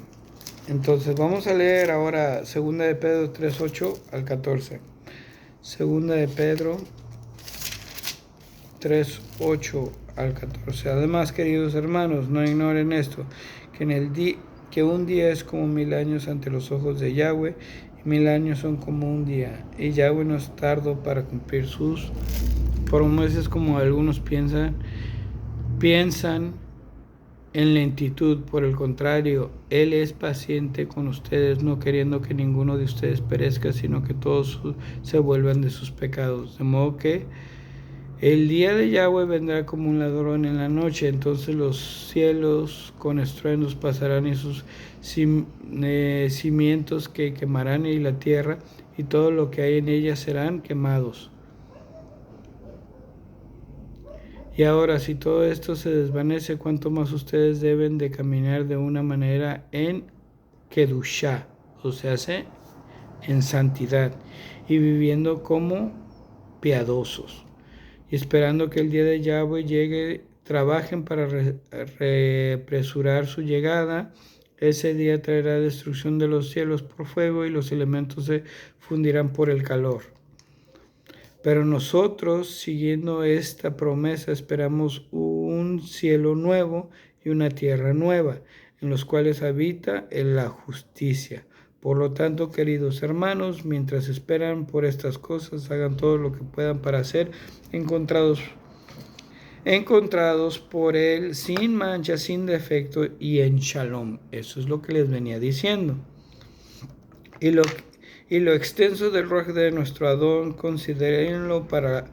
Entonces, vamos a leer ahora 2 de Pedro 3:8 al 14. 2 de Pedro 3:8 al 14. Además, queridos hermanos, no ignoren esto, que un día es como 1000 años ante los ojos de Yahweh, y 1000 años son como un día, y Yahweh no es tardo para cumplir sus promesas como algunos piensan en lentitud. Por el contrario, Él es paciente con ustedes, no queriendo que ninguno de ustedes perezca, sino que todos se vuelvan de sus pecados. De modo que el día de Yahweh vendrá como un ladrón en la noche, entonces los cielos con estruendos pasarán y sus cimientos que quemarán, y la tierra y todo lo que hay en ella serán quemados. Y ahora, si todo esto se desvanece, ¿cuánto más ustedes deben de caminar de una manera en Kedushá, o sea, en santidad, y viviendo como piadosos, y esperando que el día de Yahweh llegue? Trabajen para apresurar su llegada. Ese día traerá destrucción de los cielos por fuego, y los elementos se fundirán por el calor. Pero nosotros, siguiendo esta promesa, esperamos un cielo nuevo y una tierra nueva, en los cuales habita la justicia. Por lo tanto, queridos hermanos, mientras esperan por estas cosas, hagan todo lo que puedan para ser encontrados por Él sin mancha, sin defecto y en shalom. Eso es lo que les venía diciendo. Y lo extenso del ruaj de nuestro Adón, considérenlo para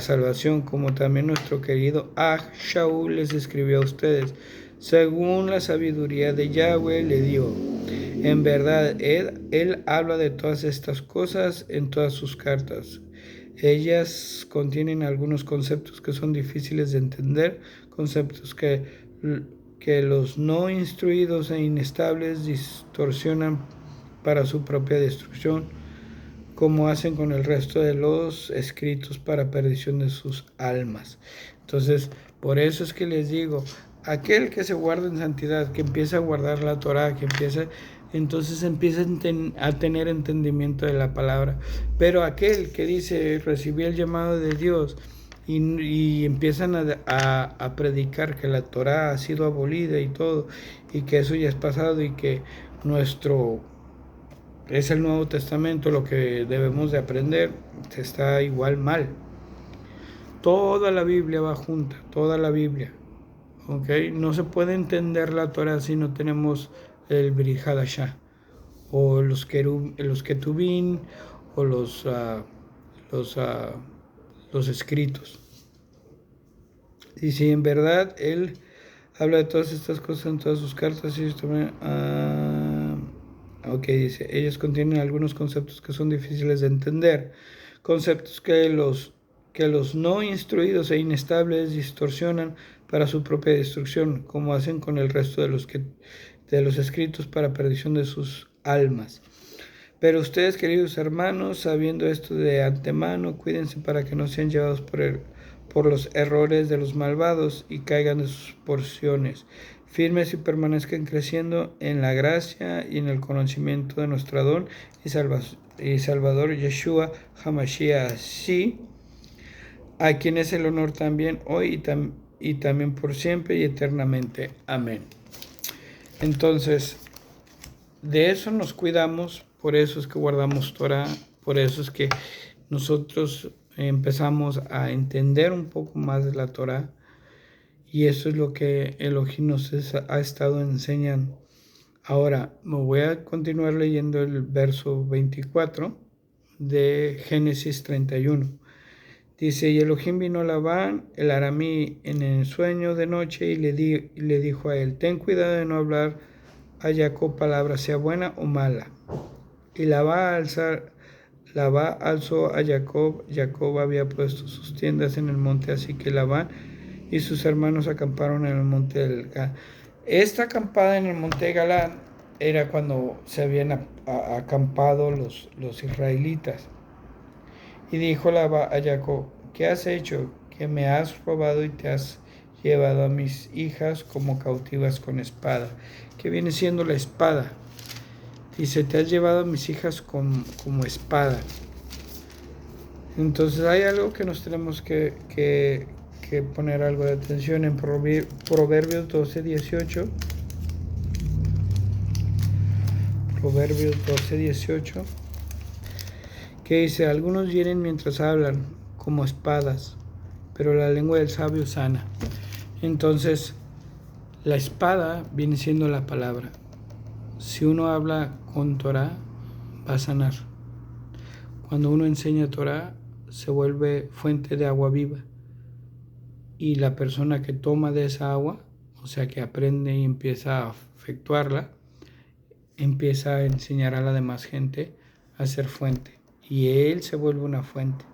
salvación, como también nuestro querido Shaul les escribió a ustedes, según la sabiduría de Yahweh le dio. En verdad, él habla de todas estas cosas en todas sus cartas. Ellas contienen algunos conceptos que son difíciles de entender, conceptos que que los no instruidos e inestables distorsionan para su propia destrucción, como hacen con el resto de los escritos para perdición de sus almas. Entonces, por eso es que les digo, aquel que se guarda en santidad, que empieza a guardar la Torah, entonces empieza a tener entendimiento de la palabra. Pero aquel que dice, recibí el llamado de Dios, y empiezan a predicar que la Torah ha sido abolida y todo, y que eso ya es pasado, y que es el Nuevo Testamento lo que debemos de aprender, está igual mal. Toda la Biblia va junta, toda la Biblia. ¿Okay? No se puede entender la Torah si no tenemos el Brit Hadashah, o los Ketubim, o los escritos. Y si en verdad él habla de todas estas cosas en todas sus cartas, y también, dice, ellos contienen algunos conceptos que son difíciles de entender, conceptos que los no instruidos e inestables distorsionan para su propia destrucción, como hacen con el resto de los escritos para perdición de sus almas. Pero ustedes, queridos hermanos, sabiendo esto de antemano, cuídense para que no sean llevados por los errores de los malvados y caigan de sus porciones. Firmes y permanezcan creciendo en la gracia y en el conocimiento de nuestro Adón y Salvador Yeshua HaMashiach, sí, a quien es el honor también hoy y también por siempre y eternamente. Amén. Entonces, de eso nos cuidamos, por eso es que guardamos Torah, por eso es que nosotros empezamos a entender un poco más de la Torah, y eso es lo que Elohim nos ha estado enseñando. Ahora, me voy a continuar leyendo el verso 24 de Génesis 31. Dice, y Elohim vino a Labán, el aramí, en el sueño de noche, y le dijo a él, ten cuidado de no hablar a Jacob palabra, sea buena o mala. Y Labán alzó a Jacob. Jacob había puesto sus tiendas en el monte, así que Labán y sus hermanos acamparon en el monte del Galán. Esta acampada en el monte de Galán era cuando se habían acampado los israelitas. Y dijo Labán a Jacob, ¿qué has hecho? Que me has robado y te has llevado a mis hijas como cautivas con espada. ¿Qué viene siendo la espada? Dice, te has llevado a mis hijas como espada. Entonces hay algo que nos tenemos que poner algo de atención en Proverbios 12:18. Proverbios 12:18. Que dice, algunos hieren mientras hablan como espadas, pero la lengua del sabio sana. Entonces, la espada viene siendo la palabra. Si uno habla con Torah, va a sanar. Cuando uno enseña Torah, se vuelve fuente de agua viva. Y la persona que toma de esa agua, o sea, que aprende y empieza a efectuarla, empieza a enseñar a la demás gente a ser fuente. Y él se vuelve una fuente.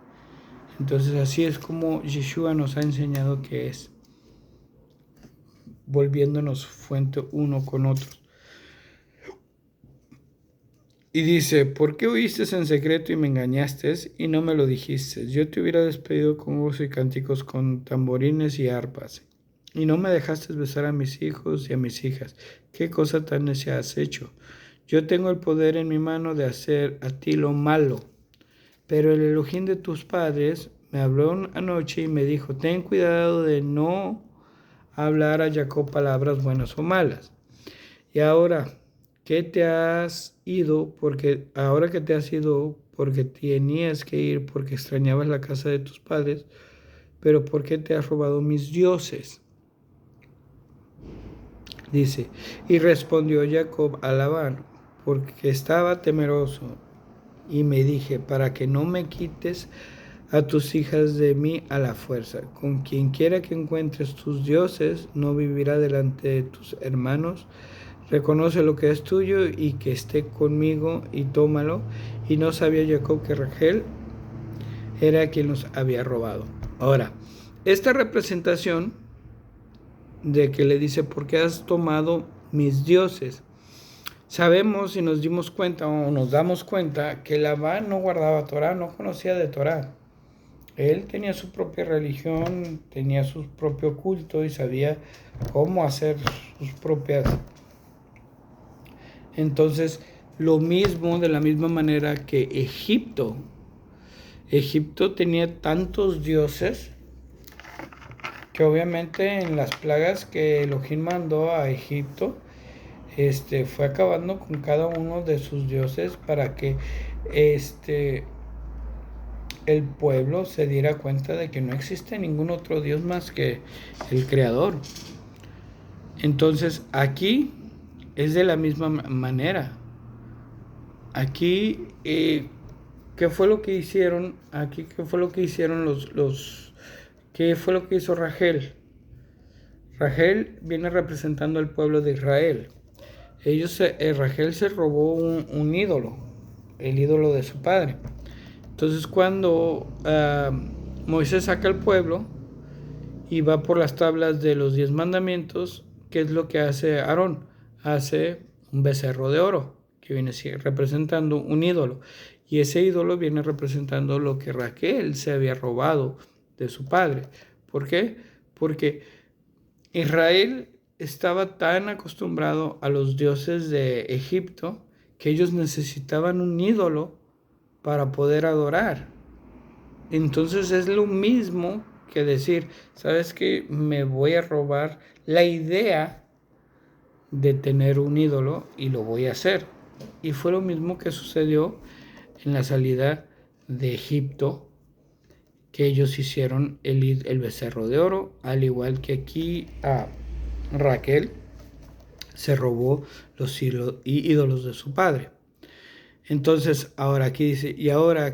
Entonces así es como Yeshua nos ha enseñado que es, volviéndonos fuente uno con otros. Y dice, ¿por qué oíste en secreto y me engañaste y no me lo dijiste? Yo te hubiera despedido con gozo y cánticos, con tamborines y arpas. Y no me dejaste besar a mis hijos y a mis hijas. ¿Qué cosa tan necia has hecho? Yo tengo el poder en mi mano de hacer a ti lo malo. Pero el Elohim de tus padres me habló anoche y me dijo, ten cuidado de no hablar a Jacob palabras buenas o malas. Y ahora que te has ido, porque tenías que ir, porque extrañabas la casa de tus padres, pero ¿por qué te has robado mis dioses? Dice, y respondió Jacob a Labán, porque estaba temeroso, y me dije, para que no me quites a tus hijas de mí a la fuerza. Con quien quiera que encuentres tus dioses, no vivirá delante de tus hermanos. Reconoce lo que es tuyo y que esté conmigo y tómalo. Y no sabía Jacob que Rachel era quien los había robado. Ahora, esta representación de que le dice, ¿por qué has tomado mis dioses? Sabemos y nos dimos cuenta o nos damos cuenta que Labán no guardaba Torah, no conocía de Torah. Él tenía su propia religión, tenía su propio culto y sabía cómo hacer sus propias. Entonces, lo mismo, de la misma manera que Egipto tenía tantos dioses que obviamente en las plagas que Elohim mandó a Egipto, fue acabando con cada uno de sus dioses para que el pueblo se diera cuenta de que no existe ningún otro Dios más que el Creador. Entonces aquí es de la misma manera. Aquí, ¿qué fue lo que hicieron? Aquí, ¿qué fue lo que hicieron ¿qué fue lo que hizo Rachel? Rachel viene representando al pueblo de Israel. Rachel se robó un ídolo, el ídolo de su padre. Entonces cuando Moisés saca al pueblo y va por las tablas de los 10 mandamientos, ¿qué es lo que hace Aarón? Hace un becerro de oro, que viene representando un ídolo. Y ese ídolo viene representando lo que Raquel se había robado de su padre. ¿Por qué? Porque Israel estaba tan acostumbrado a los dioses de Egipto que ellos necesitaban un ídolo para poder adorar. Entonces es lo mismo que decir, ¿sabes qué? Me voy a robar la idea de tener un ídolo y lo voy a hacer. Y fue lo mismo que sucedió en la salida de Egipto, que ellos hicieron el becerro de oro, al igual que aquí a Raquel se robó los ídolos de su padre. Entonces, ahora aquí dice, y ahora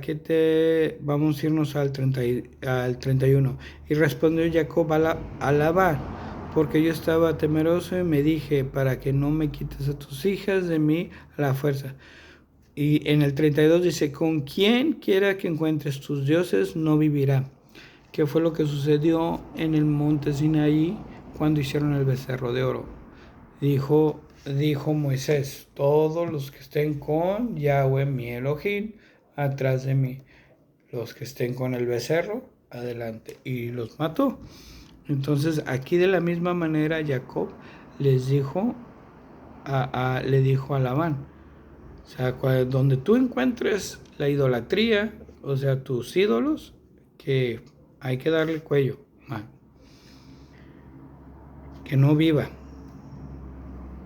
vamos a irnos al 31. Y respondió Jacob a Labán, porque yo estaba temeroso y me dije, para que no me quites a tus hijas de mí a la fuerza. Y en el 32 dice, con quien quiera que encuentres tus dioses, no vivirá. ¿Qué fue lo que sucedió en el monte Sinaí cuando hicieron el becerro de oro? Dijo Moisés, todos los que estén con Yahweh mi Elohim, atrás de mí. Los que estén con el becerro, adelante. Y los mató. Entonces aquí de la misma manera Jacob les dijo le dijo a Labán, o sea, donde tú encuentres la idolatría, o sea, tus ídolos, que hay que darle cuello, que no viva.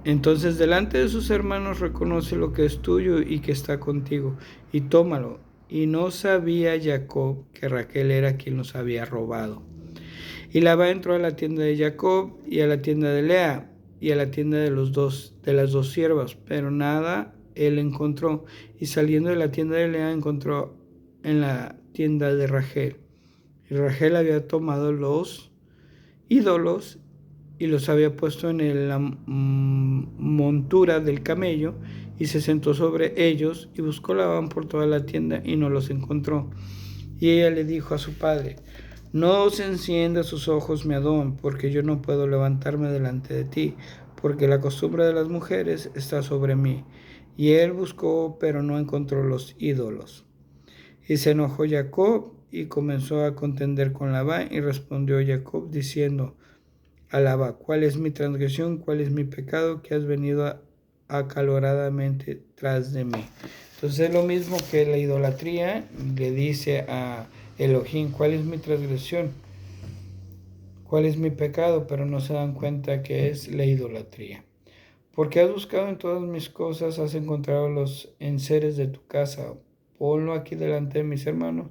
Entonces delante de sus hermanos reconoce lo que es tuyo y que está contigo, y tómalo. Y no sabía Jacob que Raquel era quien los había robado. Y Labán entró a la tienda de Jacob y a la tienda de Lea y a la tienda de las dos siervas, pero nada él encontró. Y saliendo de la tienda de Lea encontró en la tienda de Rachel. Y Rachel había tomado los ídolos y los había puesto en la montura del camello y se sentó sobre ellos y buscó Labán por toda la tienda y no los encontró. Y ella le dijo a su padre, no se encienda sus ojos, mi Adón, porque yo no puedo levantarme delante de ti, porque la costumbre de las mujeres está sobre mí. Y él buscó, pero no encontró los ídolos. Y se enojó Jacob y comenzó a contender con Labán, y respondió Jacob diciendo a Labán, ¿cuál es mi transgresión? ¿Cuál es mi pecado? Que has venido acaloradamente tras de mí. Entonces es lo mismo que la idolatría. Le dice a Elohim, ¿cuál es mi transgresión? ¿Cuál es mi pecado? Pero no se dan cuenta que es la idolatría. Porque has buscado en todas mis cosas, has encontrado los enseres de tu casa. Ponlo aquí delante de mis hermanos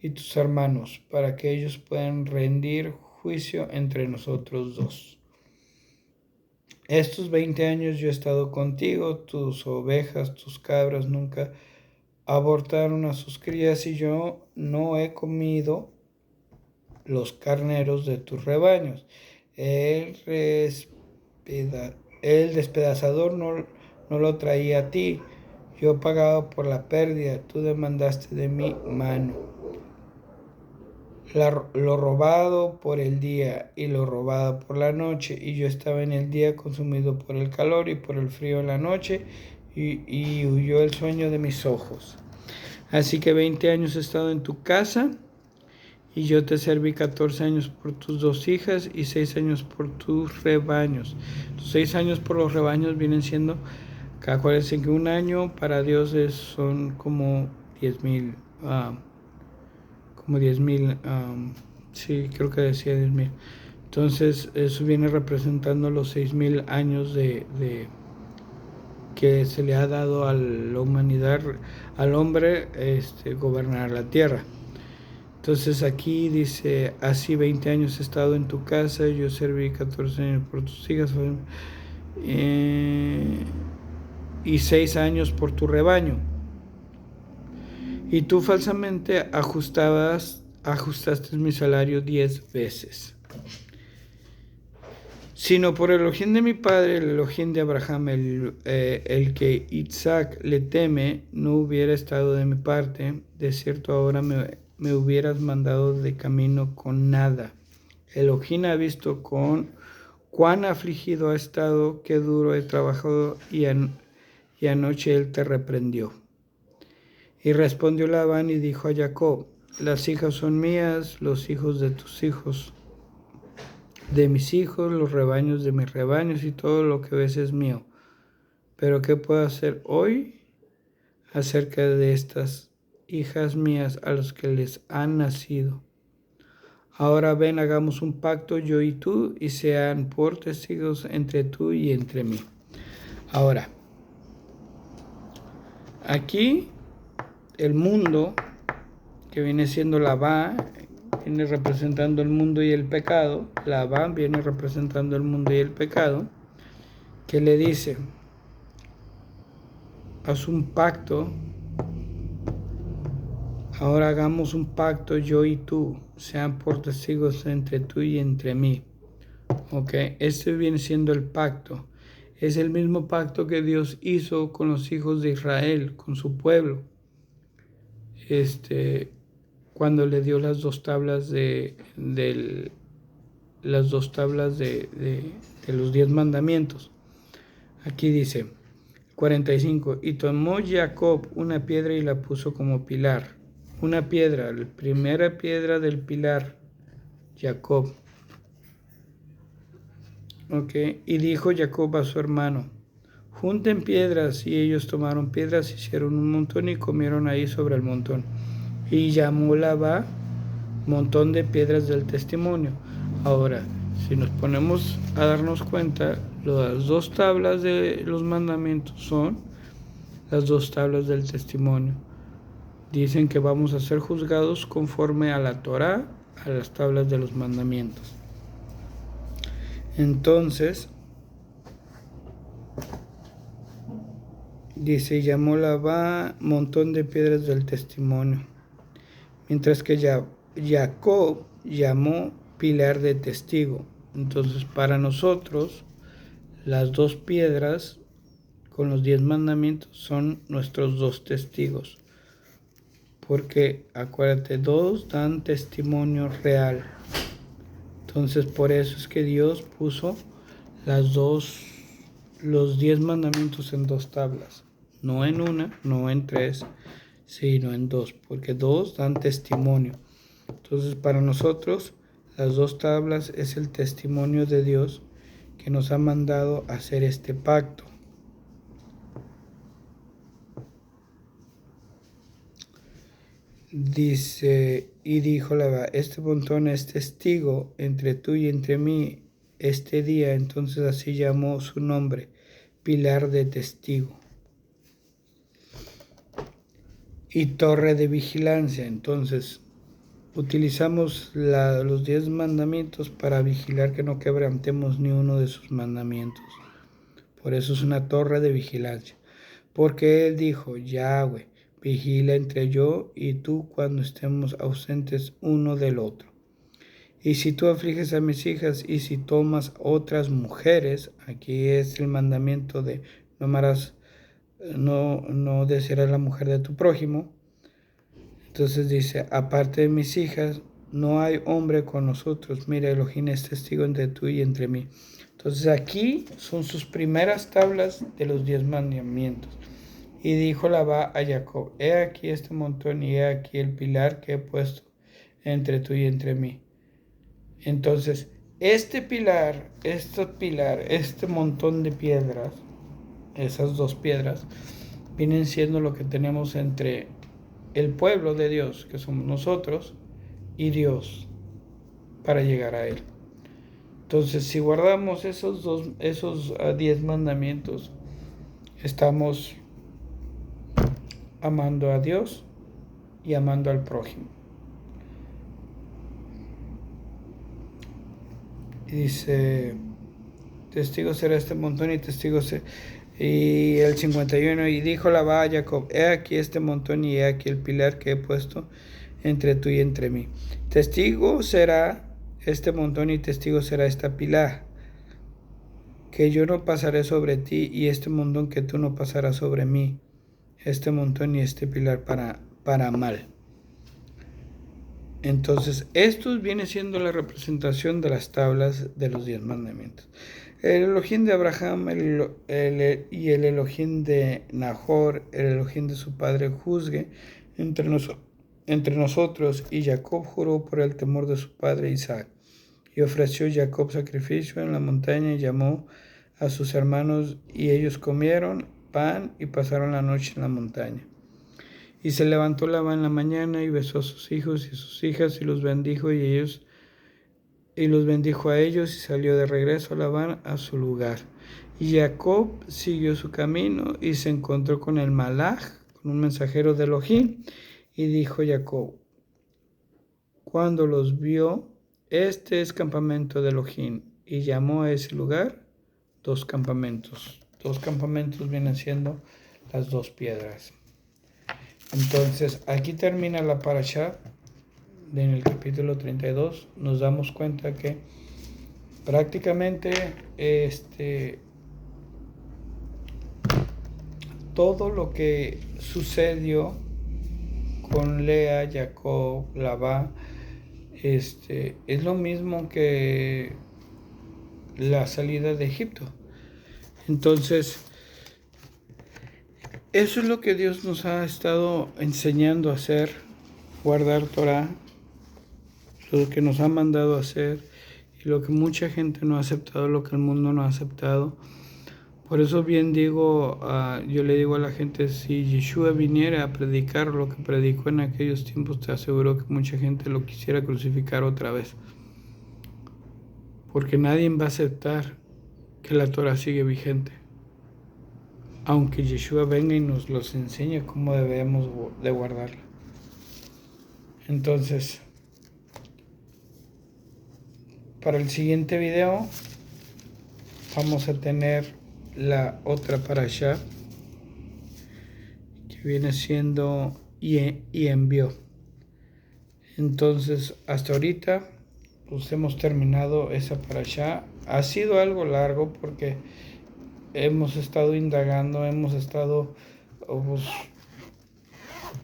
y tus hermanos, para que ellos puedan rendir juicio entre nosotros dos. Estos 20 años yo he estado contigo, tus ovejas, tus cabras nunca abortaron a sus crías y yo no he comido los carneros de tus rebaños. El despedazador no lo traía a ti. Yo pagaba por la pérdida, tú demandaste de mi mano. lo robado por el día y lo robado por la noche, y yo estaba en el día consumido por el calor y por el frío en la noche, y huyó el sueño de mis ojos. Así que 20 años he estado en tu casa, y yo te serví 14 años por tus 2 hijas y 6 años por tus rebaños. Los 6 años por los rebaños vienen siendo, acuérdense que un año para Dios son como 10,000, como 10,000, sí, creo que decía 10,000. Entonces, eso viene representando los 6,000 años de que se le ha dado a la humanidad, al hombre, gobernar la tierra. Entonces aquí dice, así 20 años he estado en tu casa, yo serví 14 años por tus hijas, y 6 años por tu rebaño. Y tú falsamente ajustaste mi salario 10 veces. Sino por el Elohim de mi padre, el Elohim de Abraham, el que Isaac le teme, no hubiera estado de mi parte. De cierto, ahora me hubieras mandado de camino con nada. Elohim ha visto cuán afligido ha estado, qué duro he trabajado, y anoche él te reprendió. Y respondió Labán y dijo a Jacob, las hijas son mías, los hijos de tus hijos de mis hijos, los rebaños de mis rebaños, y todo lo que ves es mío. Pero ¿qué puedo hacer hoy acerca de estas hijas mías a los que les han nacido? Ahora ven, hagamos un pacto yo y tú, y sean por testigos entre tú y entre mí. Ahora, aquí el mundo, que viene siendo Labán, viene representando el mundo y el pecado. Labán viene representando el mundo y el pecado, que le dice, haz un pacto, ahora hagamos un pacto yo y tú, sean por testigos entre tú y entre mí. Ok, este viene siendo el pacto. Es el mismo pacto que Dios hizo con los hijos de Israel, con su pueblo. Cuando le dio las dos tablas de los 10 mandamientos. Aquí dice 45, y tomó Jacob una piedra y la puso como pilar. Una piedra, la primera piedra del pilar, Jacob. Ok, y dijo Jacob a su hermano, junten piedras, y ellos tomaron piedras, hicieron un montón y comieron ahí sobre el montón. Y llamó Labán montón de piedras del testimonio. Ahora, si nos ponemos a darnos cuenta, las dos tablas de los mandamientos son las dos tablas del testimonio. Dicen que vamos a ser juzgados conforme a la Torá, a las tablas de los mandamientos. Entonces, dice, llamó Labán montón de piedras del testimonio, mientras que Jacob llamó pilar de testigo. Entonces, para nosotros, las dos piedras con los 10 mandamientos son nuestros dos testigos. Porque, acuérdate, dos dan testimonio real. Entonces, por eso es que Dios puso los 10 mandamientos en dos tablas. No en una, no en tres, sino en dos. Porque dos dan testimonio. Entonces, para nosotros, las dos tablas es el testimonio de Dios que nos ha mandado a hacer este pacto. Dice, y dijo Labán, este montón es testigo entre tú y entre mí este día. Entonces así llamó su nombre, pilar de testigo. Y torre de vigilancia. Entonces utilizamos los 10 mandamientos para vigilar que no quebrantemos ni uno de sus mandamientos. Por eso es una torre de vigilancia. Porque él dijo, Yahweh, vigila entre yo y tú cuando estemos ausentes uno del otro. Y si tú afliges a mis hijas y si tomas otras mujeres, aquí es el mandamiento de no desearás la mujer de tu prójimo. Entonces dice, aparte de mis hijas, no hay hombre con nosotros. Mira, Elohim es testigo entre tú y entre mí. Entonces aquí son sus primeras tablas de los 10 mandamientos. Y dijo Labán a Jacob, he aquí este montón y he aquí el pilar que he puesto entre tú y entre mí. Entonces, este montón de piedras, esas dos piedras, vienen siendo lo que tenemos entre el pueblo de Dios, que somos nosotros, y Dios, para llegar a Él. Entonces, si guardamos esos 10 mandamientos, estamos amando a Dios y amando al prójimo. Y dice, testigo será este montón y testigo será. Y el 51, y dijo Labán a Jacob, he aquí este montón y he aquí el pilar que he puesto entre tú y entre mí. Testigo será este montón y testigo será esta pilar, que yo no pasaré sobre ti, y este montón que tú no pasarás sobre mí, este montón y este pilar para mal. Entonces, esto viene siendo la representación de las tablas de los 10 mandamientos. El Elohim de Abraham y el Elohim de Nahor, el Elohim de su padre, juzgue entre nosotros. Y Jacob juró por el temor de su padre Isaac. Y ofreció Jacob sacrificio en la montaña y llamó a sus hermanos, y ellos comieron pan y pasaron la noche en la montaña. Y se levantó Labán en la mañana y besó a sus hijos y a sus hijas y los bendijo los bendijo a ellos, y salió de regreso a Labán a su lugar. Y Jacob siguió su camino y se encontró con el Malach, con un mensajero de Elohim, y dijo Jacob, cuando los vio, este es campamento de Elohim, y llamó a ese lugar 2 campamentos. 2 campamentos vienen siendo las 2 piedras. Entonces, aquí termina la parashá. En el capítulo 32 nos damos cuenta que prácticamente todo lo que sucedió con Lea, Jacob, Labán, es lo mismo que la salida de Egipto. Entonces, eso es lo que Dios nos ha estado enseñando a hacer, guardar Torah, lo que nos ha mandado a hacer, y lo que mucha gente no ha aceptado, lo que el mundo no ha aceptado. Por eso bien digo, yo le digo a la gente, si Yeshua viniera a predicar lo que predicó en aquellos tiempos, te aseguro que mucha gente lo quisiera crucificar otra vez. Porque nadie va a aceptar que la Torah sigue vigente. Aunque Yeshua venga y nos los enseñe cómo debemos de guardarla. Entonces, para el siguiente video vamos a tener la otra parashá, que viene siendo y envió. Entonces, hasta ahorita pues hemos terminado esa parashá. Ha sido algo largo porque hemos estado indagando, hemos estado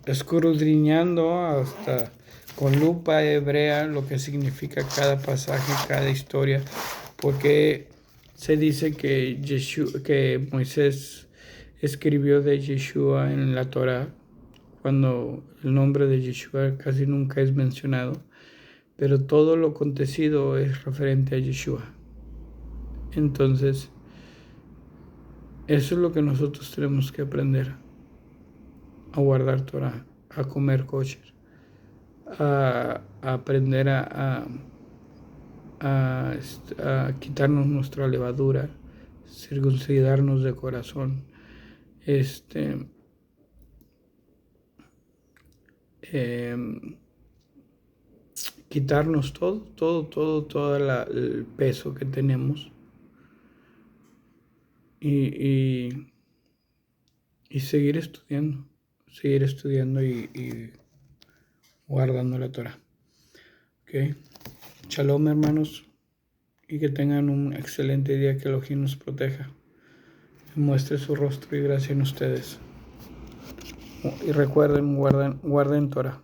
escudriñando hasta con lupa hebrea lo que significa cada pasaje, cada historia, porque se dice que Moisés escribió de Yeshua en la Torah, cuando el nombre de Yeshua casi nunca es mencionado, pero todo lo acontecido es referente a Yeshua. Entonces, eso es lo que nosotros tenemos que aprender: a guardar Torah, a comer kosher, a aprender a quitarnos nuestra levadura, circuncidarnos de corazón, quitarnos todo el peso que tenemos, y seguir estudiando y guardando la Torah. ¿Okay? Shalom, hermanos, y que tengan un excelente día, que Elohim nos proteja y muestre su rostro y gracia en ustedes. Y recuerden, guarden Torah.